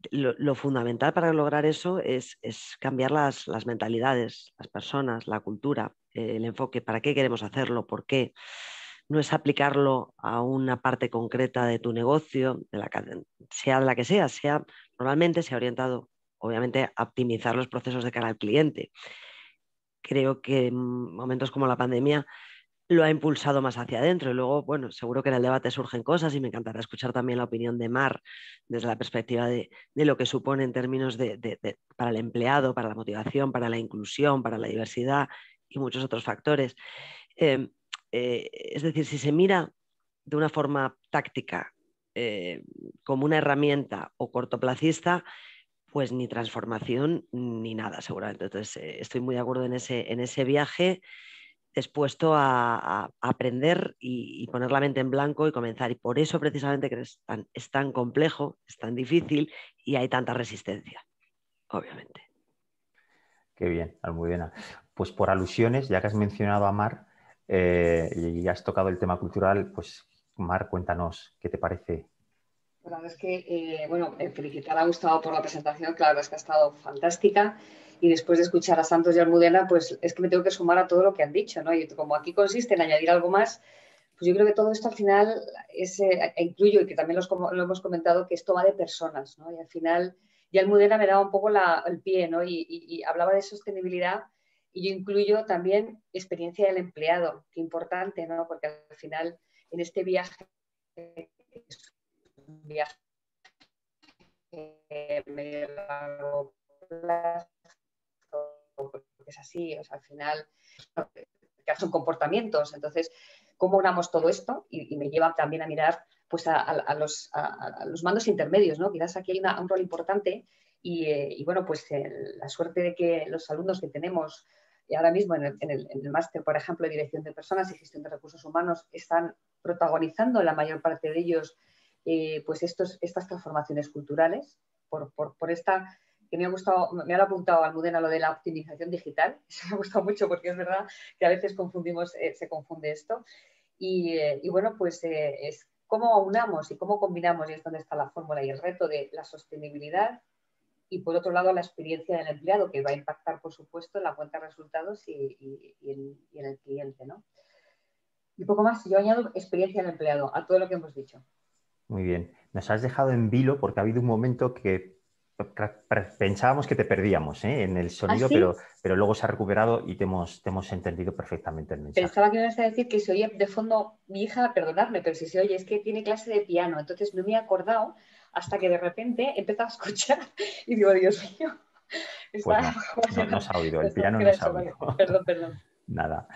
Lo fundamental para lograr eso es cambiar las mentalidades, las personas, la cultura, el enfoque, para qué queremos hacerlo, por qué. No es aplicarlo a una parte concreta de tu negocio, sea de la que sea, normalmente se ha orientado, obviamente, a optimizar los procesos de cara al cliente. Creo que en momentos como la pandemia lo ha impulsado más hacia adentro. Y luego, bueno, seguro que en el debate surgen cosas y me encantará escuchar también la opinión de Mar desde la perspectiva de lo que supone en términos para el empleado, para la motivación, para la inclusión, para la diversidad y muchos otros factores. Es decir, si se mira de una forma táctica como una herramienta o cortoplacista, pues ni transformación ni nada, seguramente. Entonces, estoy muy de acuerdo en ese viaje, dispuesto a aprender y poner la mente en blanco y comenzar. Y por eso precisamente que es tan complejo, es tan difícil y hay tanta resistencia, obviamente. Qué bien, Almudena. Pues por alusiones, ya que has mencionado a Mar y has tocado el tema cultural, pues Mar, cuéntanos, ¿qué te parece? La verdad es que, bueno, felicitar a Gustavo por la presentación, claro, es que ha estado fantástica. Y después de escuchar a Santos y Almudena, pues es que me tengo que sumar a todo lo que han dicho, ¿no? Y como aquí consiste en añadir algo más, pues yo creo que todo esto al final es, incluyo, y que también lo hemos comentado, que esto va de personas, ¿no? Y al final, ya Almudena me daba un poco el pie, ¿no? Y hablaba de sostenibilidad y yo incluyo también experiencia del empleado, qué importante, ¿no? Porque al final, en este viaje, un viaje medio largo plazo, porque es así, o sea, al final son comportamientos, entonces, ¿cómo unamos todo esto? Y me lleva también a mirar pues a los mandos intermedios, ¿no? Quizás aquí hay un rol importante y bueno, pues la suerte de que los alumnos que tenemos ahora mismo en el máster, por ejemplo, de Dirección de Personas y Gestión de Recursos Humanos, están protagonizando la mayor parte de ellos pues estas transformaciones culturales por esta que me ha gustado, me han apuntado Almudena lo de la optimización digital, eso me ha gustado mucho porque es verdad que a veces se confunde esto y bueno, pues es cómo unamos y cómo combinamos, y es donde está la fórmula y el reto de la sostenibilidad y por otro lado la experiencia del empleado que va a impactar por supuesto en la cuenta de resultados y en el cliente, ¿no? Y poco más, yo añado experiencia del empleado a todo lo que hemos dicho. Muy bien. Nos has dejado en vilo porque ha habido un momento que pensábamos que te perdíamos en el sonido, ¿Ah, sí? pero luego se ha recuperado y te hemos entendido perfectamente el mensaje. Pensaba que me ibas a decir que se oye de fondo mi hija, perdonadme, pero si se oye es que tiene clase de piano, entonces no me he acordado hasta que de repente he empezado a escuchar y digo, Dios mío, Pues está... no se ha oído, el piano Era no se ha eso, oído. vale. Perdón. Nada.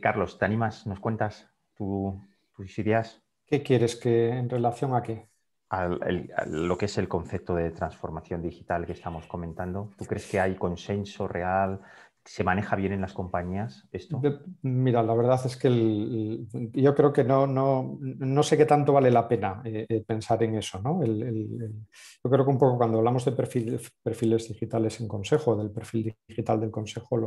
Carlos, ¿te animas? ¿Nos cuentas tus ideas? ¿Qué quieres que en relación a qué? A lo que es el concepto de transformación digital que estamos comentando. ¿Tú crees que hay consenso real? ¿Se maneja bien en las compañías esto? Mira, la verdad es que yo creo que no sé qué tanto vale la pena pensar en eso, ¿no? Yo creo que un poco cuando hablamos de perfiles digitales en consejo, del perfil digital del consejo,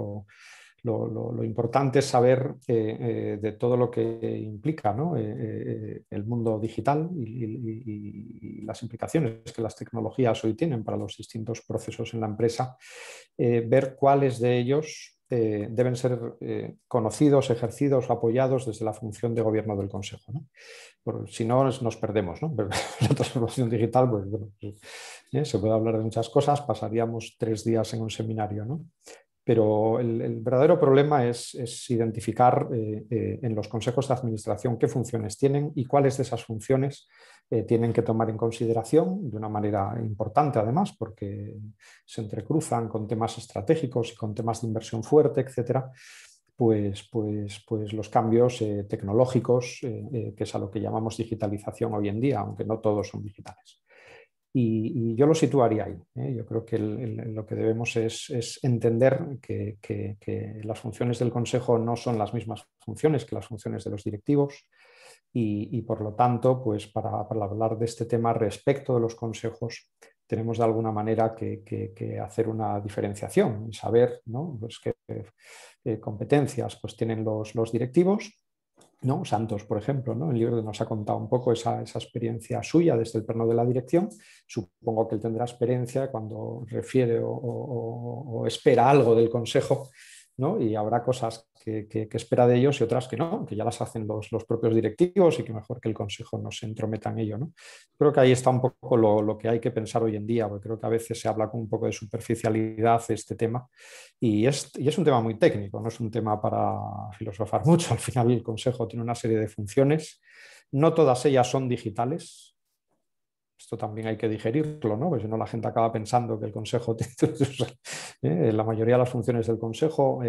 lo importante es saber de todo lo que implica, ¿no? El mundo digital y las implicaciones que las tecnologías hoy tienen para los distintos procesos en la empresa, ver cuáles de ellos deben ser conocidos, ejercidos o apoyados desde la función de gobierno del Consejo, ¿no? Si no, nos perdemos, ¿no? La transformación digital, pues, bueno, se puede hablar de muchas cosas, pasaríamos 3 días en un seminario, ¿no? Pero el verdadero problema es identificar en los consejos de administración qué funciones tienen y cuáles de esas funciones tienen que tomar en consideración de una manera importante, además, porque se entrecruzan con temas estratégicos y con temas de inversión fuerte, etcétera. Pues los cambios tecnológicos, que es a lo que llamamos digitalización hoy en día, aunque no todos son digitales. Y yo lo situaría ahí. Yo creo que lo que debemos es entender que las funciones del Consejo no son las mismas funciones que las funciones de los directivos y por lo tanto, pues para hablar de este tema respecto de los consejos, tenemos de alguna manera que hacer una diferenciación y saber, ¿no? Pues qué competencias pues tienen los directivos, ¿no? Santos, por ejemplo, ¿no? El libro nos ha contado un poco esa experiencia suya desde el plano de la dirección. Supongo que él tendrá experiencia cuando refiere o espera algo del consejo, ¿no? Y habrá cosas que espera de ellos y otras que no, que ya las hacen los propios directivos y que mejor que el consejo no se entrometa en ello, ¿no? Creo que ahí está un poco lo que hay que pensar hoy en día, porque creo que a veces se habla con un poco de superficialidad de este tema y es un tema muy técnico, no es un tema para filosofar mucho. Al final el consejo tiene una serie de funciones, no todas ellas son digitales. Esto también hay que digerirlo, ¿no? Porque si no la gente acaba pensando que el consejo, la mayoría de las funciones del consejo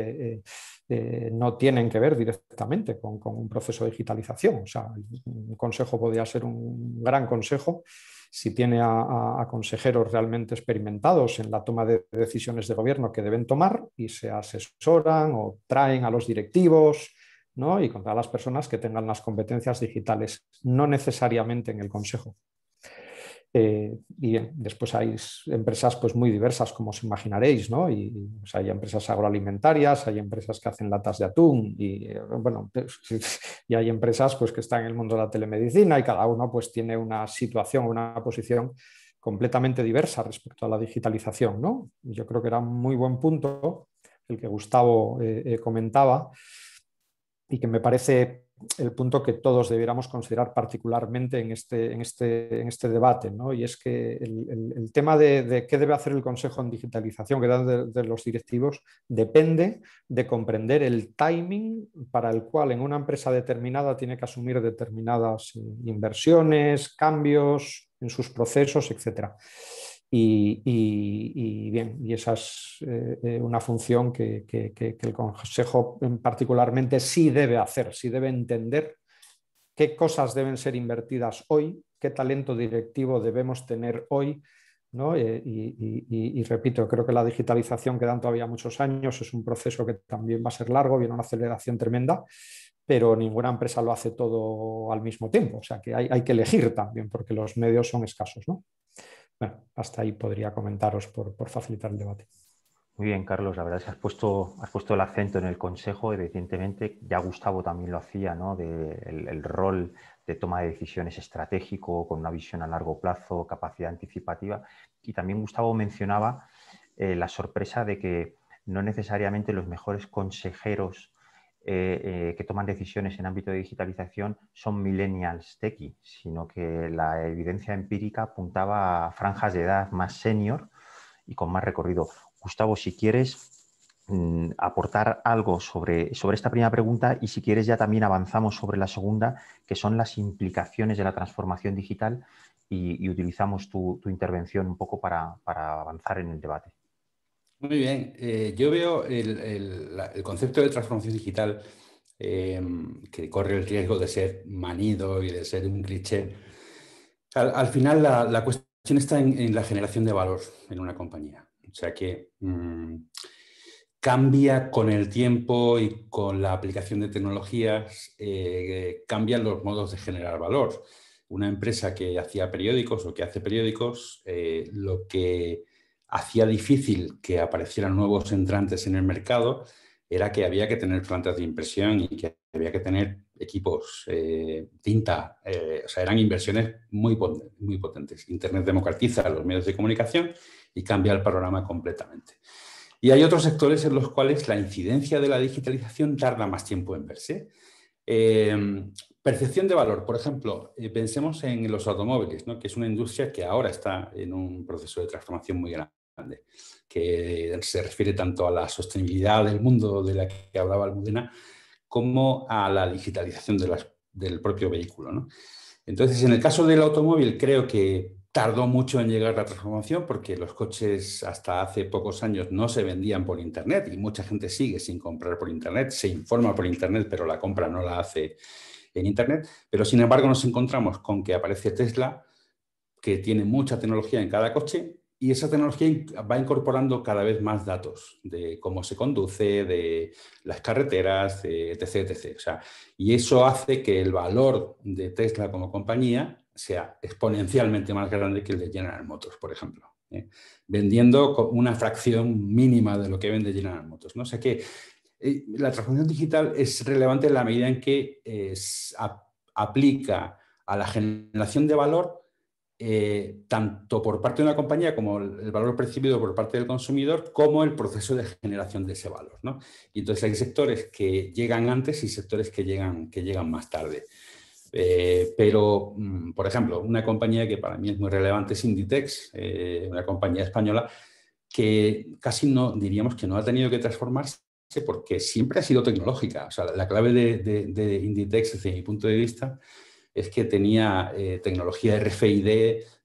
no tienen que ver directamente con un proceso de digitalización. O sea, un consejo podría ser un gran consejo si tiene a consejeros realmente experimentados en la toma de decisiones de gobierno que deben tomar y se asesoran o traen a los directivos, ¿no? Y con todas las personas que tengan las competencias digitales, no necesariamente en el consejo. Y bien, después hay empresas pues, muy diversas, como os imaginaréis, ¿no? O sea, hay empresas agroalimentarias, hay empresas que hacen latas de atún y, bueno, y hay empresas pues, que están en el mundo de la telemedicina y cada uno pues, tiene una situación, una posición completamente diversa respecto a la digitalización, ¿no? Yo creo que era un muy buen punto el que Gustavo comentaba y que me parece el punto que todos debiéramos considerar particularmente en este debate, ¿no? Y es que el tema de qué debe hacer el Consejo en digitalización, que da de los directivos, depende de comprender el timing para el cual en una empresa determinada tiene que asumir determinadas inversiones, cambios en sus procesos, etc. Y esa es una función que el Consejo particularmente sí debe hacer, sí debe entender qué cosas deben ser invertidas hoy, qué talento directivo debemos tener hoy, ¿no? Y repito, creo que la digitalización quedan todavía muchos años, es un proceso que también va a ser largo, viene una aceleración tremenda, pero ninguna empresa lo hace todo al mismo tiempo, o sea que hay que elegir también porque los medios son escasos, ¿no? Bueno, hasta ahí podría comentaros por facilitar el debate. Muy bien, Carlos, la verdad es que has puesto el acento en el consejo, evidentemente, ya Gustavo también lo hacía, ¿no? El rol de toma de decisiones estratégico, con una visión a largo plazo, capacidad anticipativa. Y también Gustavo mencionaba la sorpresa de que no necesariamente los mejores consejeros que toman decisiones en ámbito de digitalización son millennials techie, sino que la evidencia empírica apuntaba a franjas de edad más senior y con más recorrido. Gustavo, si quieres aportar algo sobre esta primera pregunta y si quieres ya también avanzamos sobre la segunda, que son las implicaciones de la transformación digital y utilizamos tu intervención un poco para avanzar en el debate. Muy bien. Yo veo el concepto de transformación digital que corre el riesgo de ser manido y de ser un cliché. Al final la cuestión está en la generación de valor en una compañía. O sea que cambia con el tiempo y con la aplicación de tecnologías, cambian los modos de generar valor. Una empresa que hacía periódicos o que hace periódicos, lo que hacía difícil que aparecieran nuevos entrantes en el mercado era que había que tener plantas de impresión y que había que tener equipos, tinta, o sea, eran inversiones muy potentes. Internet democratiza los medios de comunicación y cambia el panorama completamente. Y hay otros sectores en los cuales la incidencia de la digitalización tarda más tiempo en verse. Percepción de valor, por ejemplo, pensemos en los automóviles, ¿no? Que es una industria que ahora está en un proceso de transformación muy grande, que se refiere tanto a la sostenibilidad del mundo de la que hablaba Almudena, como a la digitalización del propio vehículo, ¿no? Entonces, en el caso del automóvil, creo que tardó mucho en llegar la transformación porque los coches hasta hace pocos años no se vendían por Internet y mucha gente sigue sin comprar por Internet, se informa por Internet, pero la compra no la hace en Internet. Pero, sin embargo, nos encontramos con que aparece Tesla, que tiene mucha tecnología en cada coche y esa tecnología va incorporando cada vez más datos de cómo se conduce, de las carreteras, etc., etc. O sea, y eso hace que el valor de Tesla como compañía sea exponencialmente más grande que el de General Motors, por ejemplo, vendiendo una fracción mínima de lo que vende General Motors, ¿no? O sea que la transformación digital es relevante en la medida en que aplica a la generación de valor tanto por parte de una compañía como el valor percibido por parte del consumidor, como el proceso de generación de ese valor, ¿no? Y entonces hay sectores que llegan antes y sectores que llegan más tarde. Pero, por ejemplo, una compañía que para mí es muy relevante es Inditex, una compañía española que casi no, diríamos que no ha tenido que transformarse porque siempre ha sido tecnológica. O sea, la clave de Inditex, desde mi punto de vista, es que tenía tecnología RFID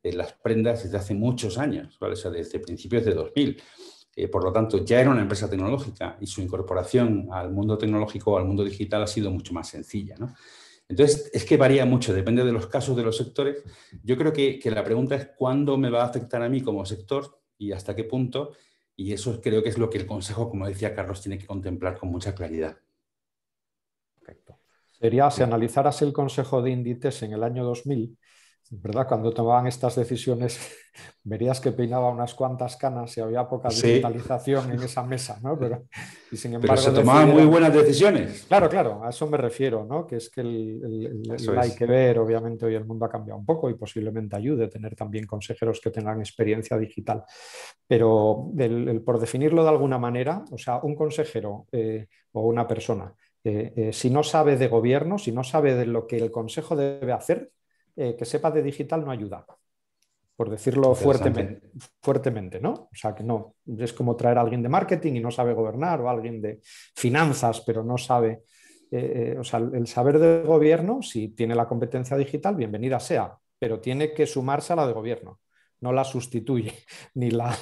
en las prendas desde hace muchos años, ¿vale? O sea, desde principios de 2000. Por lo tanto, ya era una empresa tecnológica y su incorporación al mundo tecnológico o al mundo digital ha sido mucho más sencilla, ¿no? Entonces, es que varía mucho, depende de los casos, de los sectores. Yo creo que la pregunta es cuándo me va a afectar a mí como sector y hasta qué punto, y eso creo que es lo que el Consejo, como decía Carlos, tiene que contemplar con mucha claridad. Perfecto. Sería, si analizaras el Consejo de Inditex en el año 2000, ¿verdad? Cuando tomaban estas decisiones, verías que peinaba unas cuantas canas y había poca digitalización en esa mesa, ¿no? Pero, y sin embargo, pero se tomaban muy buenas decisiones. Claro, claro, a eso me refiero, ¿no? Que es que hay que ver, obviamente hoy el mundo ha cambiado un poco y posiblemente ayude a tener también consejeros que tengan experiencia digital. Pero por definirlo de alguna manera, o sea, un consejero o una persona, si no sabe de gobierno, si no sabe de lo que el consejo debe hacer, que sepa de digital no ayuda, por decirlo fuertemente, ¿no? O sea, que no, es como traer a alguien de marketing y no sabe gobernar, o a alguien de finanzas, pero no sabe, o sea, el saber de gobierno, si tiene la competencia digital, bienvenida sea, pero tiene que sumarse a la de gobierno, no la sustituye ni la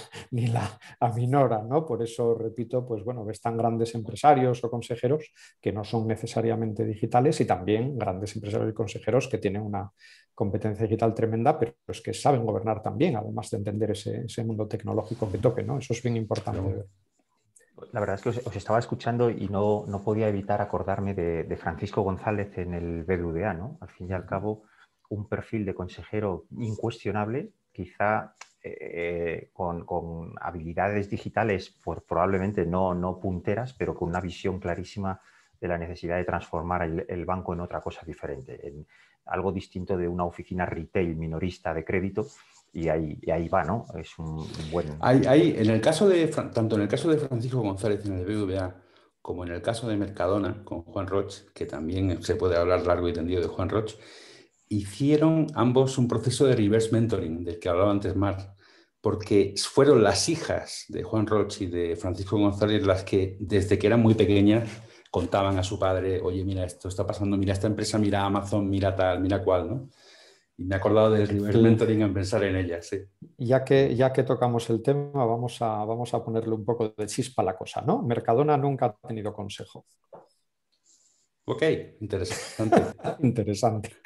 aminora, ¿no? Por eso, repito, pues bueno, ves tan grandes empresarios o consejeros que no son necesariamente digitales y también grandes empresarios y consejeros que tienen una competencia digital tremenda, pero es que saben gobernar también, además de entender ese mundo tecnológico que toque, ¿no? Eso es bien importante ver. La verdad es que os estaba escuchando y no podía evitar acordarme de Francisco González en el BBVA, ¿no? Al fin y al cabo, un perfil de consejero incuestionable, quizá con habilidades digitales pues, probablemente no punteras, pero con una visión clarísima de la necesidad de transformar el banco en otra cosa diferente, en algo distinto de una oficina retail minorista de crédito. Y ahí va, ¿no? Es un buen... en el caso tanto en el caso de Francisco González en el BBVA como en el caso de Mercadona con Juan Roch, que también se puede hablar largo y tendido de Juan Roch, hicieron ambos un proceso de reverse mentoring, del que hablaba antes Mar, porque fueron las hijas de Juan Roch y de Francisco González las que, desde que eran muy pequeñas, contaban a su padre, oye, mira, esto está pasando, mira esta empresa, mira Amazon, mira tal, mira cual, ¿no? Y me he acordado del reverse mentoring en pensar en ella, sí. Ya que tocamos el tema, vamos a ponerle un poco de chispa a la cosa, ¿no? Mercadona nunca ha tenido consejo. Ok, interesante. Interesante.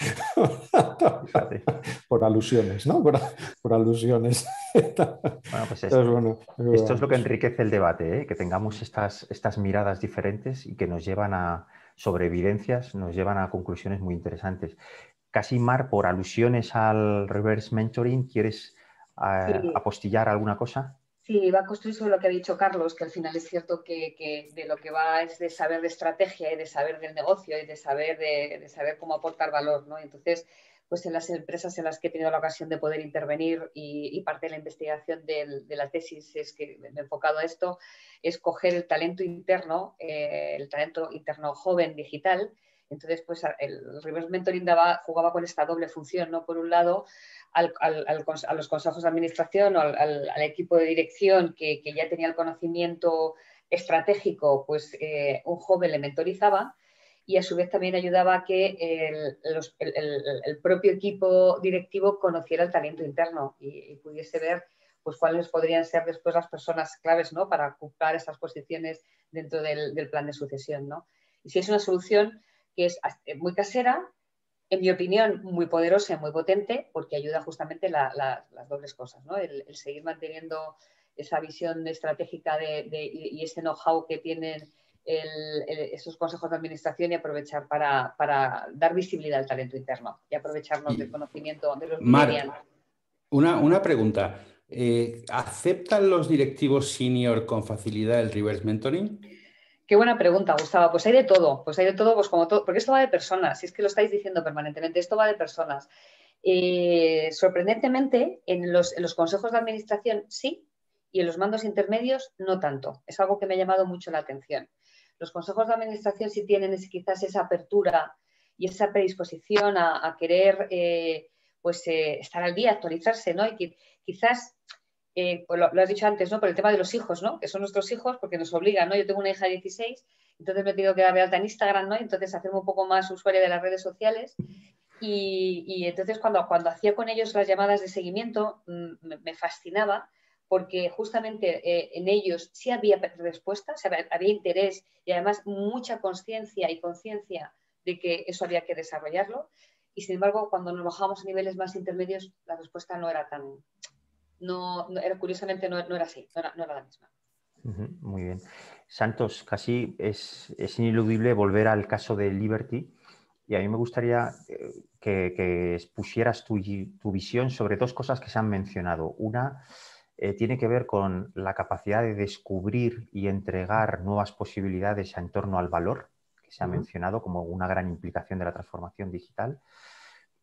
Por alusiones, ¿no? Por alusiones. Bueno, pues esto es lo que enriquece el debate, ¿eh? Que tengamos estas miradas diferentes y que nos llevan sobre evidencias, nos llevan a conclusiones muy interesantes. Casi, Mar, por alusiones al reverse mentoring, ¿quieres apostillar alguna cosa? Sí, va a construir sobre lo que ha dicho Carlos, que al final es cierto que de lo que va es de saber de estrategia y de saber del negocio y de saber cómo aportar valor, ¿no? Entonces, pues en las empresas en las que he tenido la ocasión de poder intervenir y parte de la investigación de la tesis es que me he enfocado a esto, es coger el talento interno joven digital. Entonces, pues el reverse mentoring jugaba con esta doble función, ¿no? Por un lado, a los consejos de administración o al equipo de dirección que ya tenía el conocimiento estratégico, pues un joven le mentorizaba y a su vez también ayudaba a que el propio equipo directivo conociera el talento interno y pudiese ver pues cuáles podrían ser después las personas claves, ¿no? Para ocupar estas posiciones dentro del plan de sucesión, ¿no? Y si es una solución que es muy casera, en mi opinión, muy poderosa y muy potente, porque ayuda justamente las dobles cosas, ¿no? El seguir manteniendo esa visión estratégica y ese know-how que tienen esos consejos de administración y aprovechar para dar visibilidad al talento interno y aprovecharnos del conocimiento de los millennials. Una pregunta. ¿Aceptan los directivos senior con facilidad el reverse mentoring? Qué buena pregunta, Gustavo. Pues hay de todo, pues como todo, porque esto va de personas, si es que lo estáis diciendo permanentemente, esto va de personas. Sorprendentemente, en los consejos de administración sí, y en los mandos intermedios no tanto. Es algo que me ha llamado mucho la atención. Los consejos de administración sí tienen quizás esa apertura y esa predisposición a querer estar al día, actualizarse, ¿no? Y quizás, pues lo has dicho antes, ¿no? Por el tema de los hijos, ¿no? Que son nuestros hijos porque nos obligan, ¿no? Yo tengo una hija de 16, entonces me he tenido que dar de alta en Instagram, ¿no? Entonces hacerme un poco más usuaria de las redes sociales. Y entonces cuando hacía con ellos las llamadas de seguimiento me fascinaba, porque justamente en ellos sí había respuestas, había interés y además mucha consciencia y conciencia de que eso había que desarrollarlo. Y sin embargo, cuando nos bajábamos a niveles más intermedios, la respuesta no era tan... curiosamente no era así, no era la misma. Muy bien. Santos, casi es ineludible volver al caso de Liberty. Y a mí me gustaría que expusieras tu visión sobre dos cosas que se han mencionado. Una tiene que ver con la capacidad de descubrir y entregar nuevas posibilidades en torno al valor, que se ha mencionado como una gran implicación de la transformación digital.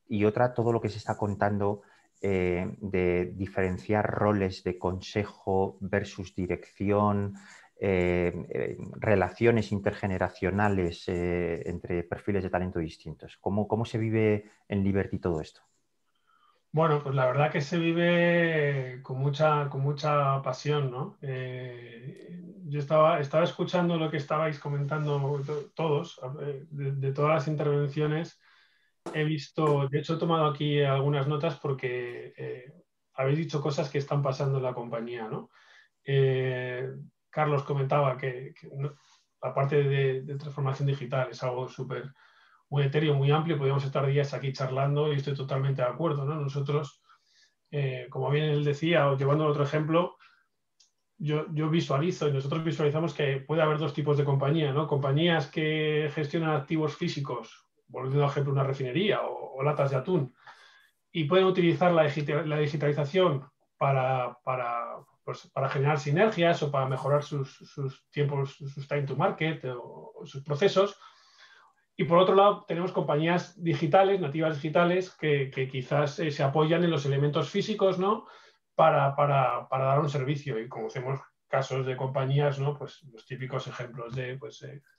Y otra, todo lo que se está contando de diferenciar roles de consejo versus dirección, relaciones intergeneracionales entre perfiles de talento distintos. ¿Cómo se vive en Liberty todo esto? Bueno, pues la verdad que se vive con mucha pasión, ¿no? Yo estaba escuchando lo que estabais comentando todos, de todas las intervenciones. He visto, de hecho he tomado aquí algunas notas porque habéis dicho cosas que están pasando en la compañía, ¿no? Carlos comentaba que la parte de transformación digital es algo muy etéreo, muy amplio, podríamos estar días aquí charlando y estoy totalmente de acuerdo, ¿no? Nosotros, como bien él decía, o llevando otro ejemplo, yo visualizo y nosotros visualizamos que puede haber dos tipos de compañía, ¿no? Compañías que gestionan activos físicos, volviendo a ejemplo una refinería o latas de atún, y pueden utilizar la digitalización para generar sinergias o para mejorar sus tiempos, sus time to market o sus procesos. Y por otro lado, tenemos compañías digitales, nativas digitales, que quizás se apoyan en los elementos físicos, ¿no? para dar un servicio. Y conocemos casos de compañías, ¿no? Pues los típicos ejemplos de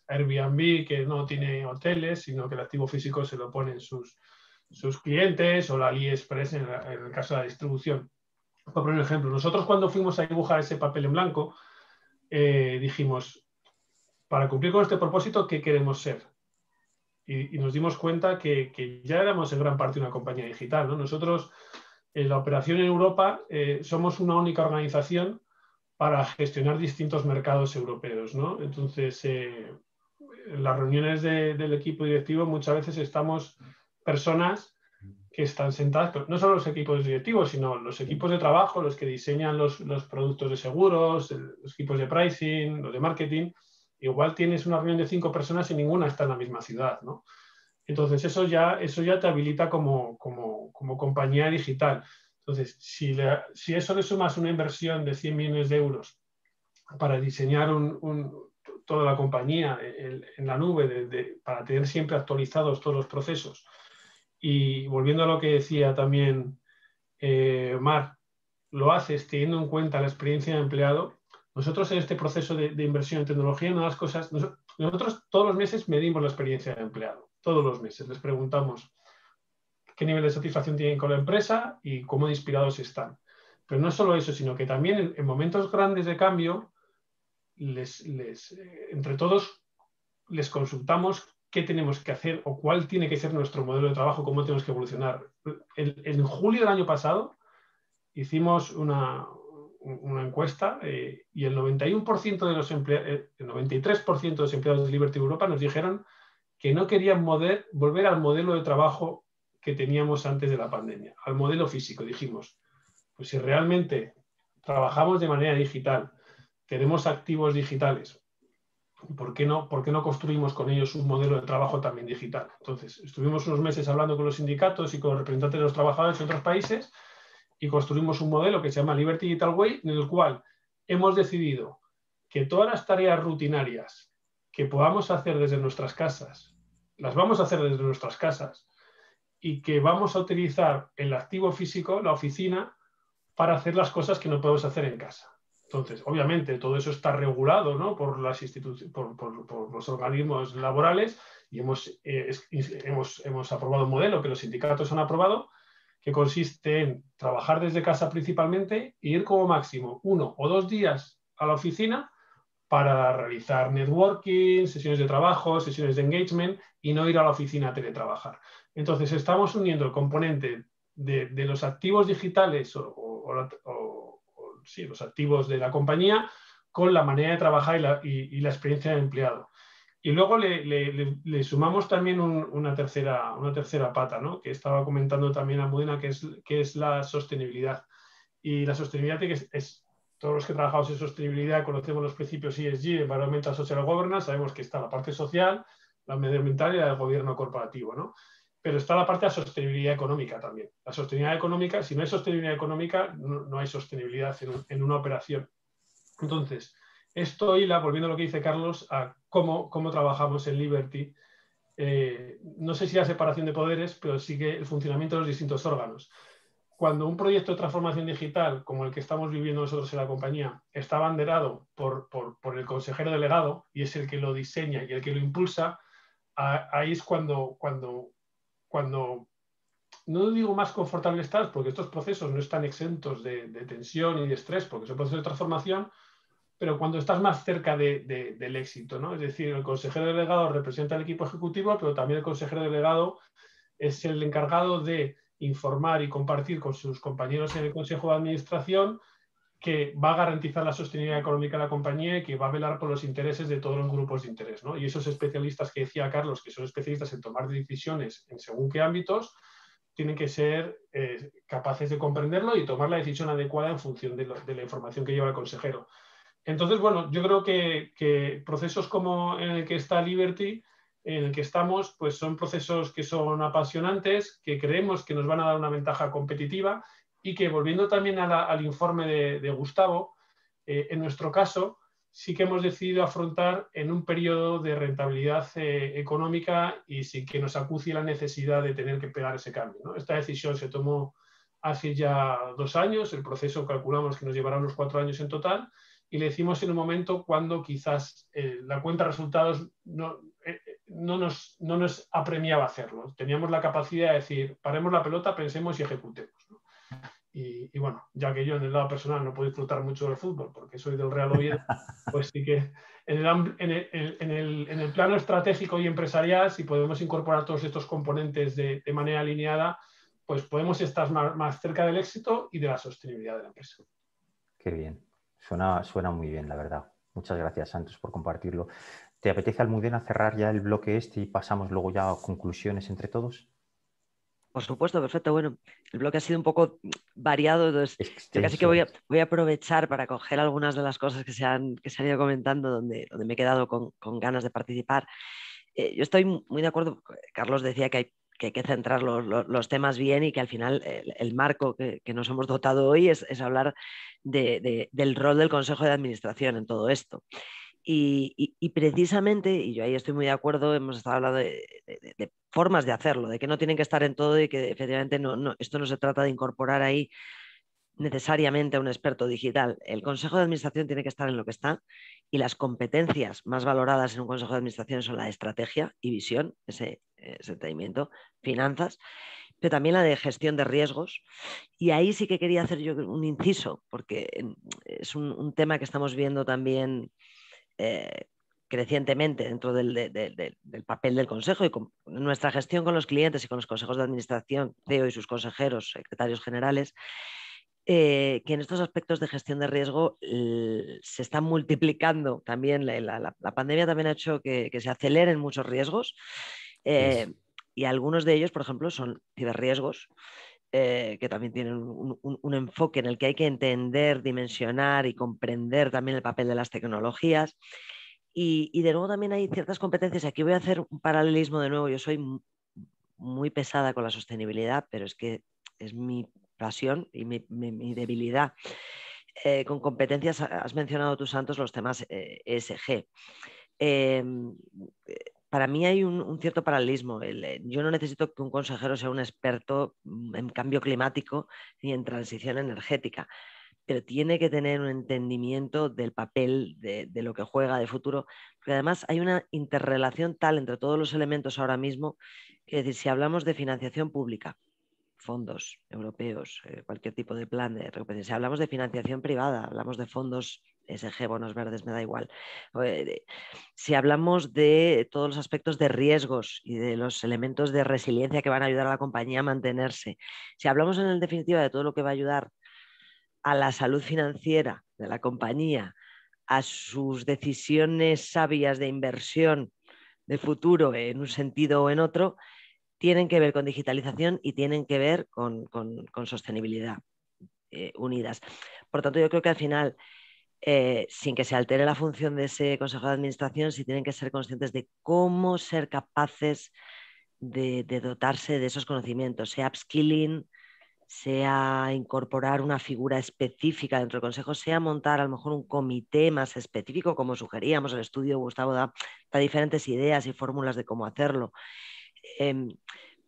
Airbnb, que no tiene hoteles, sino que el activo físico se lo ponen sus clientes, o la AliExpress en el caso de la distribución. Por poner un ejemplo, nosotros cuando fuimos a dibujar ese papel en blanco, dijimos, para cumplir con este propósito, ¿qué queremos ser? Y nos dimos cuenta que ya éramos en gran parte una compañía digital, ¿no? Nosotros, en la operación en Europa, somos una única organización para gestionar distintos mercados europeos, ¿no? Entonces, en las reuniones del equipo directivo muchas veces estamos personas que están sentadas, no solo los equipos directivos, sino los equipos de trabajo, los que diseñan los productos de seguros, los equipos de pricing, los de marketing. Igual tienes una reunión de 5 personas y ninguna está en la misma ciudad, ¿no? Entonces, eso ya te habilita como compañía digital. Entonces, si eso le sumas una inversión de 100 millones de euros para diseñar toda la compañía en la nube, para tener siempre actualizados todos los procesos, y volviendo a lo que decía también Mar, lo haces teniendo en cuenta la experiencia de empleado. Nosotros en este proceso de inversión en tecnología, una de las cosas, nosotros todos los meses medimos la experiencia de empleado, todos los meses les preguntamos qué nivel de satisfacción tienen con la empresa y cómo de inspirados están. Pero no solo eso, sino que también en momentos grandes de cambio, entre todos les consultamos qué tenemos que hacer o cuál tiene que ser nuestro modelo de trabajo, cómo tenemos que evolucionar. En julio del año pasado hicimos una encuesta y el 91% de el 93% de los empleados de Liberty Europa nos dijeron que no querían volver al modelo de trabajo que teníamos antes de la pandemia, al modelo físico. Dijimos, pues si realmente trabajamos de manera digital, tenemos activos digitales, ¿por qué no construimos con ellos un modelo de trabajo también digital? Entonces, estuvimos unos meses hablando con los sindicatos y con los representantes de los trabajadores en otros países y construimos un modelo que se llama Liberty Digital Way, en el cual hemos decidido que todas las tareas rutinarias que podamos hacer desde nuestras casas, las vamos a hacer desde nuestras casas, y que vamos a utilizar el activo físico, la oficina, para hacer las cosas que no podemos hacer en casa. Entonces, obviamente, todo eso está regulado, ¿no?, por las por los organismos laborales, y hemos aprobado un modelo que los sindicatos han aprobado, que consiste en trabajar desde casa principalmente e ir como máximo 1 o 2 días a la oficina para realizar networking, sesiones de trabajo, sesiones de engagement, y no ir a la oficina a teletrabajar. Entonces, estamos uniendo el componente de los activos digitales sí, los activos de la compañía con la manera de trabajar y la experiencia del empleado. Y luego le sumamos también una tercera pata, ¿no?, que estaba comentando también Almudena, que es la sostenibilidad. Y la sostenibilidad todos los que trabajamos en sostenibilidad conocemos los principios ESG, Environmental Social Governance, sabemos que está la parte social, la medioambiental y la del gobierno corporativo, ¿no? Pero está la parte de la sostenibilidad económica también. La sostenibilidad económica, si no hay sostenibilidad económica, no hay sostenibilidad en una operación. Entonces, esto hila, volviendo a lo que dice Carlos, a cómo trabajamos en Liberty. No sé si la separación de poderes, pero sí que el funcionamiento de los distintos órganos. Cuando un proyecto de transformación digital, como el que estamos viviendo nosotros en la compañía, está abanderado por el consejero delegado, y es el que lo diseña y el que lo impulsa, ahí es cuando no digo más confortable estás, porque estos procesos no están exentos de tensión y de estrés, porque son procesos de transformación, pero cuando estás más cerca del éxito, ¿no? Es decir, el consejero delegado representa al equipo ejecutivo, pero también el consejero delegado es el encargado de informar y compartir con sus compañeros en el Consejo de Administración, que va a garantizar la sostenibilidad económica de la compañía y que va a velar por los intereses de todos los grupos de interés, ¿no? Y esos especialistas que decía Carlos, que son especialistas en tomar decisiones en según qué ámbitos, tienen que ser capaces de comprenderlo y tomar la decisión adecuada en función de la información que lleva el consejero. Entonces, bueno, yo creo que procesos como en el que está Liberty, en el que estamos, pues son procesos que son apasionantes, que creemos que nos van a dar una ventaja competitiva, y que, volviendo también al informe de Gustavo, en nuestro caso sí que hemos decidido afrontar en un periodo de rentabilidad económica y sin que nos acucie la necesidad de tener que pegar ese cambio, ¿no? Esta decisión se tomó hace ya 2 años, el proceso calculamos que nos llevará unos 4 años en total, y le hicimos en un momento cuando quizás la cuenta de resultados no nos apremiaba hacerlo. Teníamos la capacidad de decir, paremos la pelota, pensemos y ejecutemos, ¿no? Y bueno, ya que yo en el lado personal no puedo disfrutar mucho del fútbol porque soy del Real Oviedo, pues sí que en el plano estratégico y empresarial, si podemos incorporar todos estos componentes de manera alineada, pues podemos estar más cerca del éxito y de la sostenibilidad de la empresa. Qué bien. Suena muy bien, la verdad. Muchas gracias, Santos, por compartirlo. ¿Te apetece, Almudena, cerrar ya el bloque y pasamos luego ya a conclusiones entre todos? Por supuesto, perfecto. Bueno, el bloque ha sido un poco variado, entonces Extenso. yo casi que voy a aprovechar para coger algunas de las cosas que se han ido comentando, donde me he quedado con ganas de participar. Yo estoy muy de acuerdo. Carlos decía que hay que centrar los temas bien, y que al final el marco que nos hemos dotado hoy es hablar del rol del Consejo de Administración en todo esto. Y precisamente, y yo ahí estoy muy de acuerdo, hemos estado hablando de formas de hacerlo, de que no tienen que estar en todo, y que efectivamente esto no se trata de incorporar ahí necesariamente a un experto digital. El Consejo de Administración tiene que estar en lo que está, y las competencias más valoradas en un Consejo de Administración son la de estrategia y visión, ese seguimiento, finanzas, pero también la de gestión de riesgos. Y ahí sí que quería hacer yo un inciso, porque es un tema que estamos viendo también crecientemente dentro del papel del Consejo, y con nuestra gestión con los clientes y con los consejos de administración, CEO y sus consejeros, secretarios generales, que en estos aspectos de gestión de riesgo se están multiplicando también. La pandemia también ha hecho que se aceleren muchos riesgos, y algunos de ellos, por ejemplo, son ciberriesgos, que también tienen un enfoque en el que hay que entender, dimensionar y comprender también el papel de las tecnologías. Y de nuevo también hay ciertas competencias. Aquí voy a hacer un paralelismo de nuevo. Yo soy muy pesada con la sostenibilidad, pero es que es mi pasión y mi debilidad. Con competencias, has mencionado tú, Santos, los temas ESG. para mí hay un cierto paralelismo. Yo no necesito que un consejero sea un experto en cambio climático ni en transición energética, pero tiene que tener un entendimiento del papel de lo que juega de futuro, porque además hay una interrelación tal entre todos los elementos ahora mismo, que es decir, si hablamos de financiación pública, fondos europeos, cualquier tipo de plan de recuperación, si hablamos de financiación privada, hablamos de fondos ESG, bonos verdes, me da igual. Si hablamos de todos los aspectos de riesgos y de los elementos de resiliencia que van a ayudar a la compañía a mantenerse, si hablamos en definitiva de todo lo que va a ayudar a la salud financiera de la compañía, a sus decisiones sabias de inversión de futuro en un sentido o en otro, tienen que ver con digitalización y tienen que ver con sostenibilidad unidas. Por tanto, yo creo que al final, sin que se altere la función de ese consejo de administración, sí tienen que ser conscientes de cómo ser capaces de dotarse de esos conocimientos, sea upskilling, sea incorporar una figura específica dentro del consejo, sea montar a lo mejor un comité más específico, como sugeríamos el estudio. Gustavo da diferentes ideas y fórmulas de cómo hacerlo,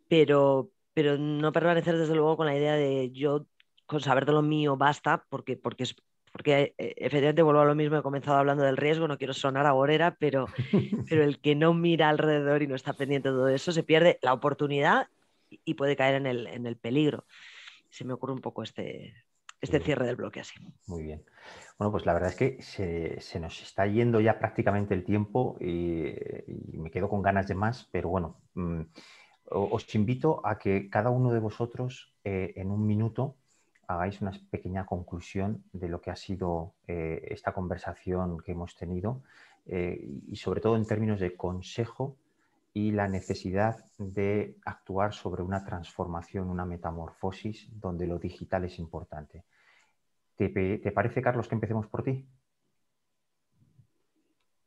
pero no permanecer desde luego con la idea de yo con saber de lo mío basta, porque efectivamente vuelvo a lo mismo, he comenzado hablando del riesgo, no quiero sonar agorera, pero el que no mira alrededor y no está pendiente de todo eso se pierde la oportunidad y puede caer en el peligro. Se me ocurre un poco este cierre del bloque así. Muy bien. Bueno, pues la verdad es que se nos está yendo ya prácticamente el tiempo y me quedo con ganas de más, pero bueno, os invito a que cada uno de vosotros en un minuto hagáis una pequeña conclusión de lo que ha sido esta conversación que hemos tenido y sobre todo en términos de consejo y la necesidad de actuar sobre una transformación, una metamorfosis donde lo digital es importante. ¿Te parece, Carlos, que empecemos por ti?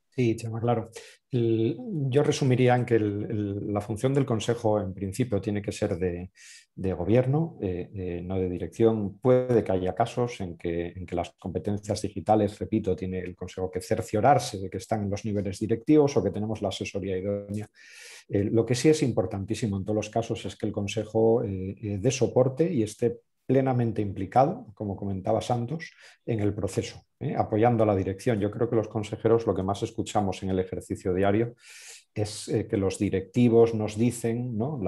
Sí, Chema, claro. Yo resumiría en que la función del Consejo en principio tiene que ser de gobierno, no de dirección. Puede que haya casos en que las competencias digitales, repito, tiene el Consejo que cerciorarse de que están en los niveles directivos o que tenemos la asesoría idónea. Lo que sí es importantísimo en todos los casos es que el Consejo dé soporte y esté plenamente implicado, como comentaba Santos, en el proceso, apoyando a la dirección. Yo creo que los consejeros lo que más escuchamos en el ejercicio diario es que los directivos nos dicen, ¿no?,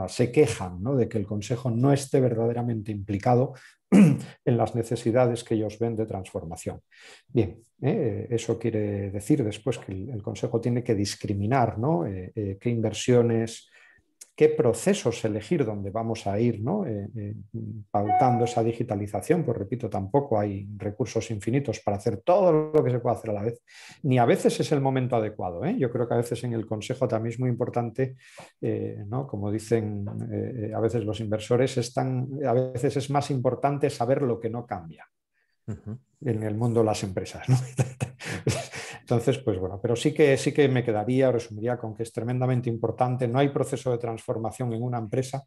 se quejan, ¿no?, de que el consejo no esté verdaderamente implicado en las necesidades que ellos ven de transformación. Bien, eso quiere decir después que el consejo tiene que discriminar, ¿no?, qué inversiones, qué procesos elegir donde vamos a ir, ¿no?, pautando esa digitalización. Pues repito, tampoco hay recursos infinitos para hacer todo lo que se puede hacer a la vez, ni a veces es el momento adecuado. Yo creo que a veces en el consejo también es muy importante, ¿no?, como dicen a veces los inversores, a veces es más importante saber lo que no cambia en el mundo de las empresas, ¿no? Entonces, pues bueno, pero sí que resumiría con que es tremendamente importante. No hay proceso de transformación en una empresa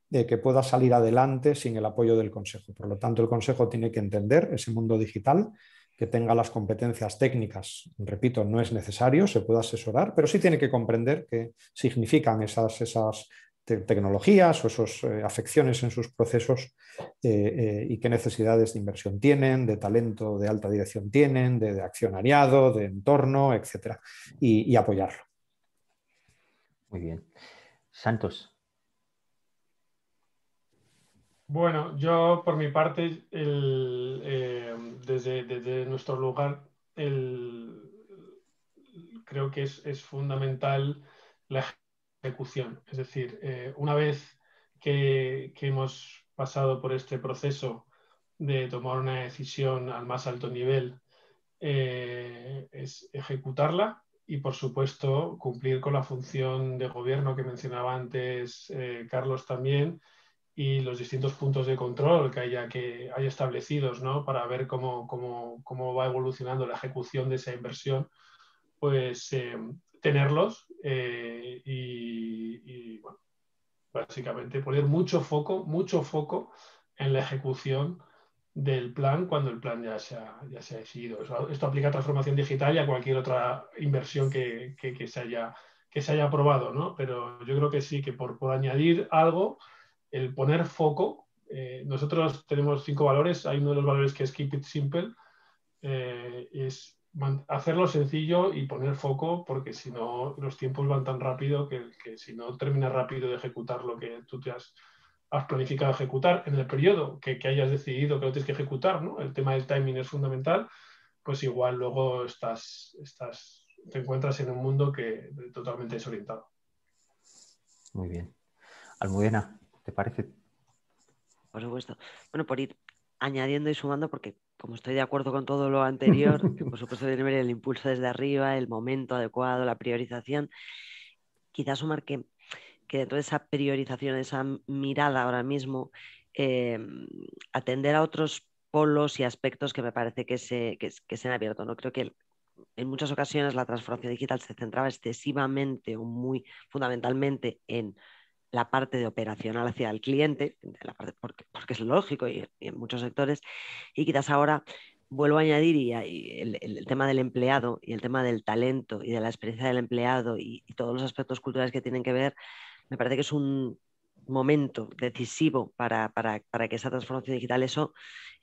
que pueda salir adelante sin el apoyo del consejo. Por lo tanto, el consejo tiene que entender ese mundo digital, que tenga las competencias técnicas. Repito, no es necesario, se puede asesorar, pero sí tiene que comprender qué significan esas tecnologías o esas afecciones en sus procesos y qué necesidades de inversión tienen, de talento de alta dirección tienen, de accionariado, de entorno, etcétera, y apoyarlo. Muy bien. Santos. Bueno, yo por mi parte, desde nuestro lugar, creo que es fundamental la ejecución. Es decir, una vez que hemos pasado por este proceso de tomar una decisión al más alto nivel, es ejecutarla y, por supuesto, cumplir con la función de gobierno que mencionaba antes Carlos también, y los distintos puntos de control que haya establecidos, ¿no?, para ver cómo va evolucionando la ejecución de esa inversión, pues tenerlos y bueno, básicamente poner mucho foco en la ejecución del plan cuando el plan ya se ha decidido. Esto aplica a transformación digital y a cualquier otra inversión que se haya que se haya probado, ¿no? Pero yo creo que sí, que por añadir algo, el poner foco, nosotros tenemos 5 valores, hay uno de los valores que es Keep It Simple, es hacerlo sencillo y poner foco, porque si no los tiempos van tan rápido que si no terminas rápido de ejecutar lo que tú te has planificado ejecutar en el periodo que hayas decidido que lo tienes que ejecutar, ¿no? El tema del timing es fundamental, pues igual luego te encuentras en un mundo que totalmente desorientado. Muy bien. Almudena, ¿te parece? Por supuesto. Bueno, por ir añadiendo y sumando, porque como estoy de acuerdo con todo lo anterior, que por supuesto tiene que ver el impulso desde arriba, el momento adecuado, la priorización, quizás sumar que dentro de esa priorización, esa mirada ahora mismo, atender a otros polos y aspectos que me parece que se han abierto, ¿no? Creo que en muchas ocasiones la transformación digital se centraba excesivamente o muy fundamentalmente en la parte de operacional hacia el cliente, porque es lógico y en muchos sectores, y quizás ahora vuelvo a añadir el tema del empleado y el tema del talento y de la experiencia del empleado y todos los aspectos culturales que tienen que ver, me parece que es un momento decisivo para que esa transformación digital, eso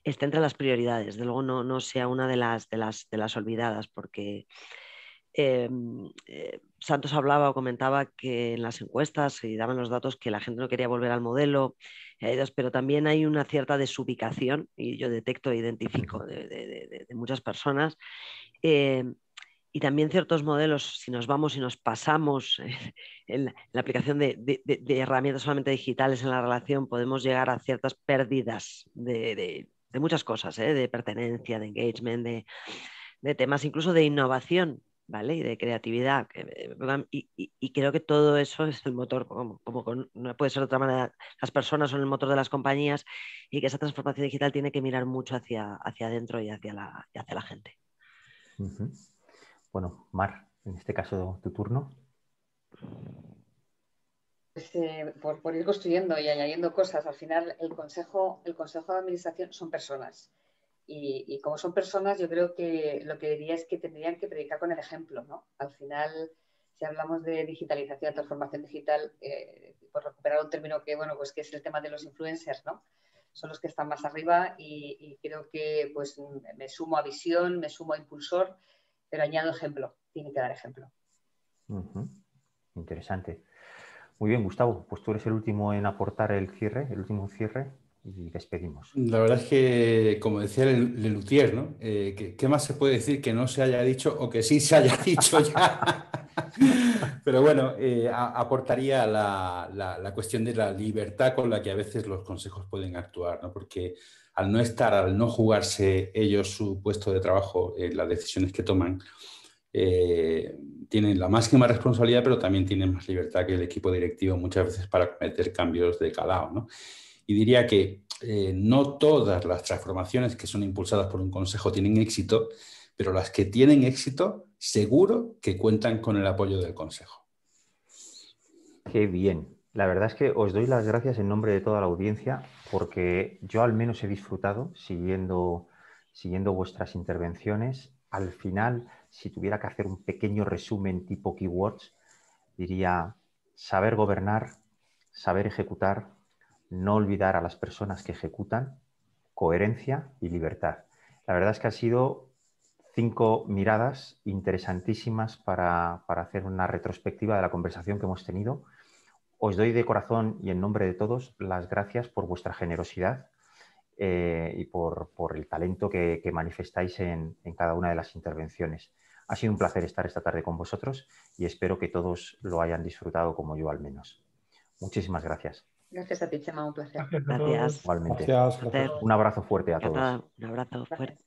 esté entre las prioridades, de luego no sea una de las olvidadas, porque Santos hablaba o comentaba que en las encuestas y daban los datos que la gente no quería volver al modelo, pero también hay una cierta desubicación, y yo detecto e identifico de muchas personas, y también ciertos modelos, si nos vamos y nos pasamos en la aplicación de herramientas solamente digitales en la relación, podemos llegar a ciertas pérdidas de muchas cosas, de pertenencia, de engagement, de temas incluso de innovación, ¿vale? Y de creatividad. Y creo que todo eso es el motor, no puede ser de otra manera, las personas son el motor de las compañías, y que esa transformación digital tiene que mirar mucho hacia adentro y hacia la gente. Uh-huh. Bueno, Mar, en este caso tu turno. Pues, por ir construyendo y añadiendo cosas, al final el consejo de administración son personas. Y como son personas, yo creo que lo que diría es que tendrían que predicar con el ejemplo, ¿no? Al final, si hablamos de digitalización, transformación digital, por recuperar un término que, bueno, pues que es el tema de los influencers, ¿no? Son los que están más arriba y creo que pues me sumo a visión, me sumo a impulsor, pero añado ejemplo, tiene que dar ejemplo. Uh-huh. Interesante. Muy bien, Gustavo, pues tú eres el último en aportar el último cierre, y despedimos. La verdad es que, como decía Lelutier, ¿no? ¿Qué más se puede decir que no se haya dicho o que sí se haya dicho ya? Pero bueno, aportaría la cuestión de la libertad con la que a veces los consejos pueden actuar, ¿no? Porque al no jugarse ellos su puesto de trabajo, las decisiones que toman, tienen la máxima responsabilidad, pero también tienen más libertad que el equipo directivo muchas veces para cometer cambios de calado, ¿no? Y diría que no todas las transformaciones que son impulsadas por un consejo tienen éxito, pero las que tienen éxito seguro que cuentan con el apoyo del consejo. Qué bien. La verdad es que os doy las gracias en nombre de toda la audiencia, porque yo al menos he disfrutado siguiendo vuestras intervenciones. Al final, si tuviera que hacer un pequeño resumen tipo keywords, diría saber gobernar, saber ejecutar, no olvidar a las personas que ejecutan, coherencia y libertad. La verdad es que ha sido 5 miradas interesantísimas para hacer una retrospectiva de la conversación que hemos tenido. Os doy de corazón y en nombre de todos las gracias por vuestra generosidad y por el talento que manifestáis en cada una de las intervenciones. Ha sido un placer estar esta tarde con vosotros y espero que todos lo hayan disfrutado como yo al menos. Muchísimas gracias. Gracias a ti, Chema, un placer. Gracias a Gracias. todos. Igualmente. Gracias. Un abrazo fuerte a todos. Un abrazo fuerte.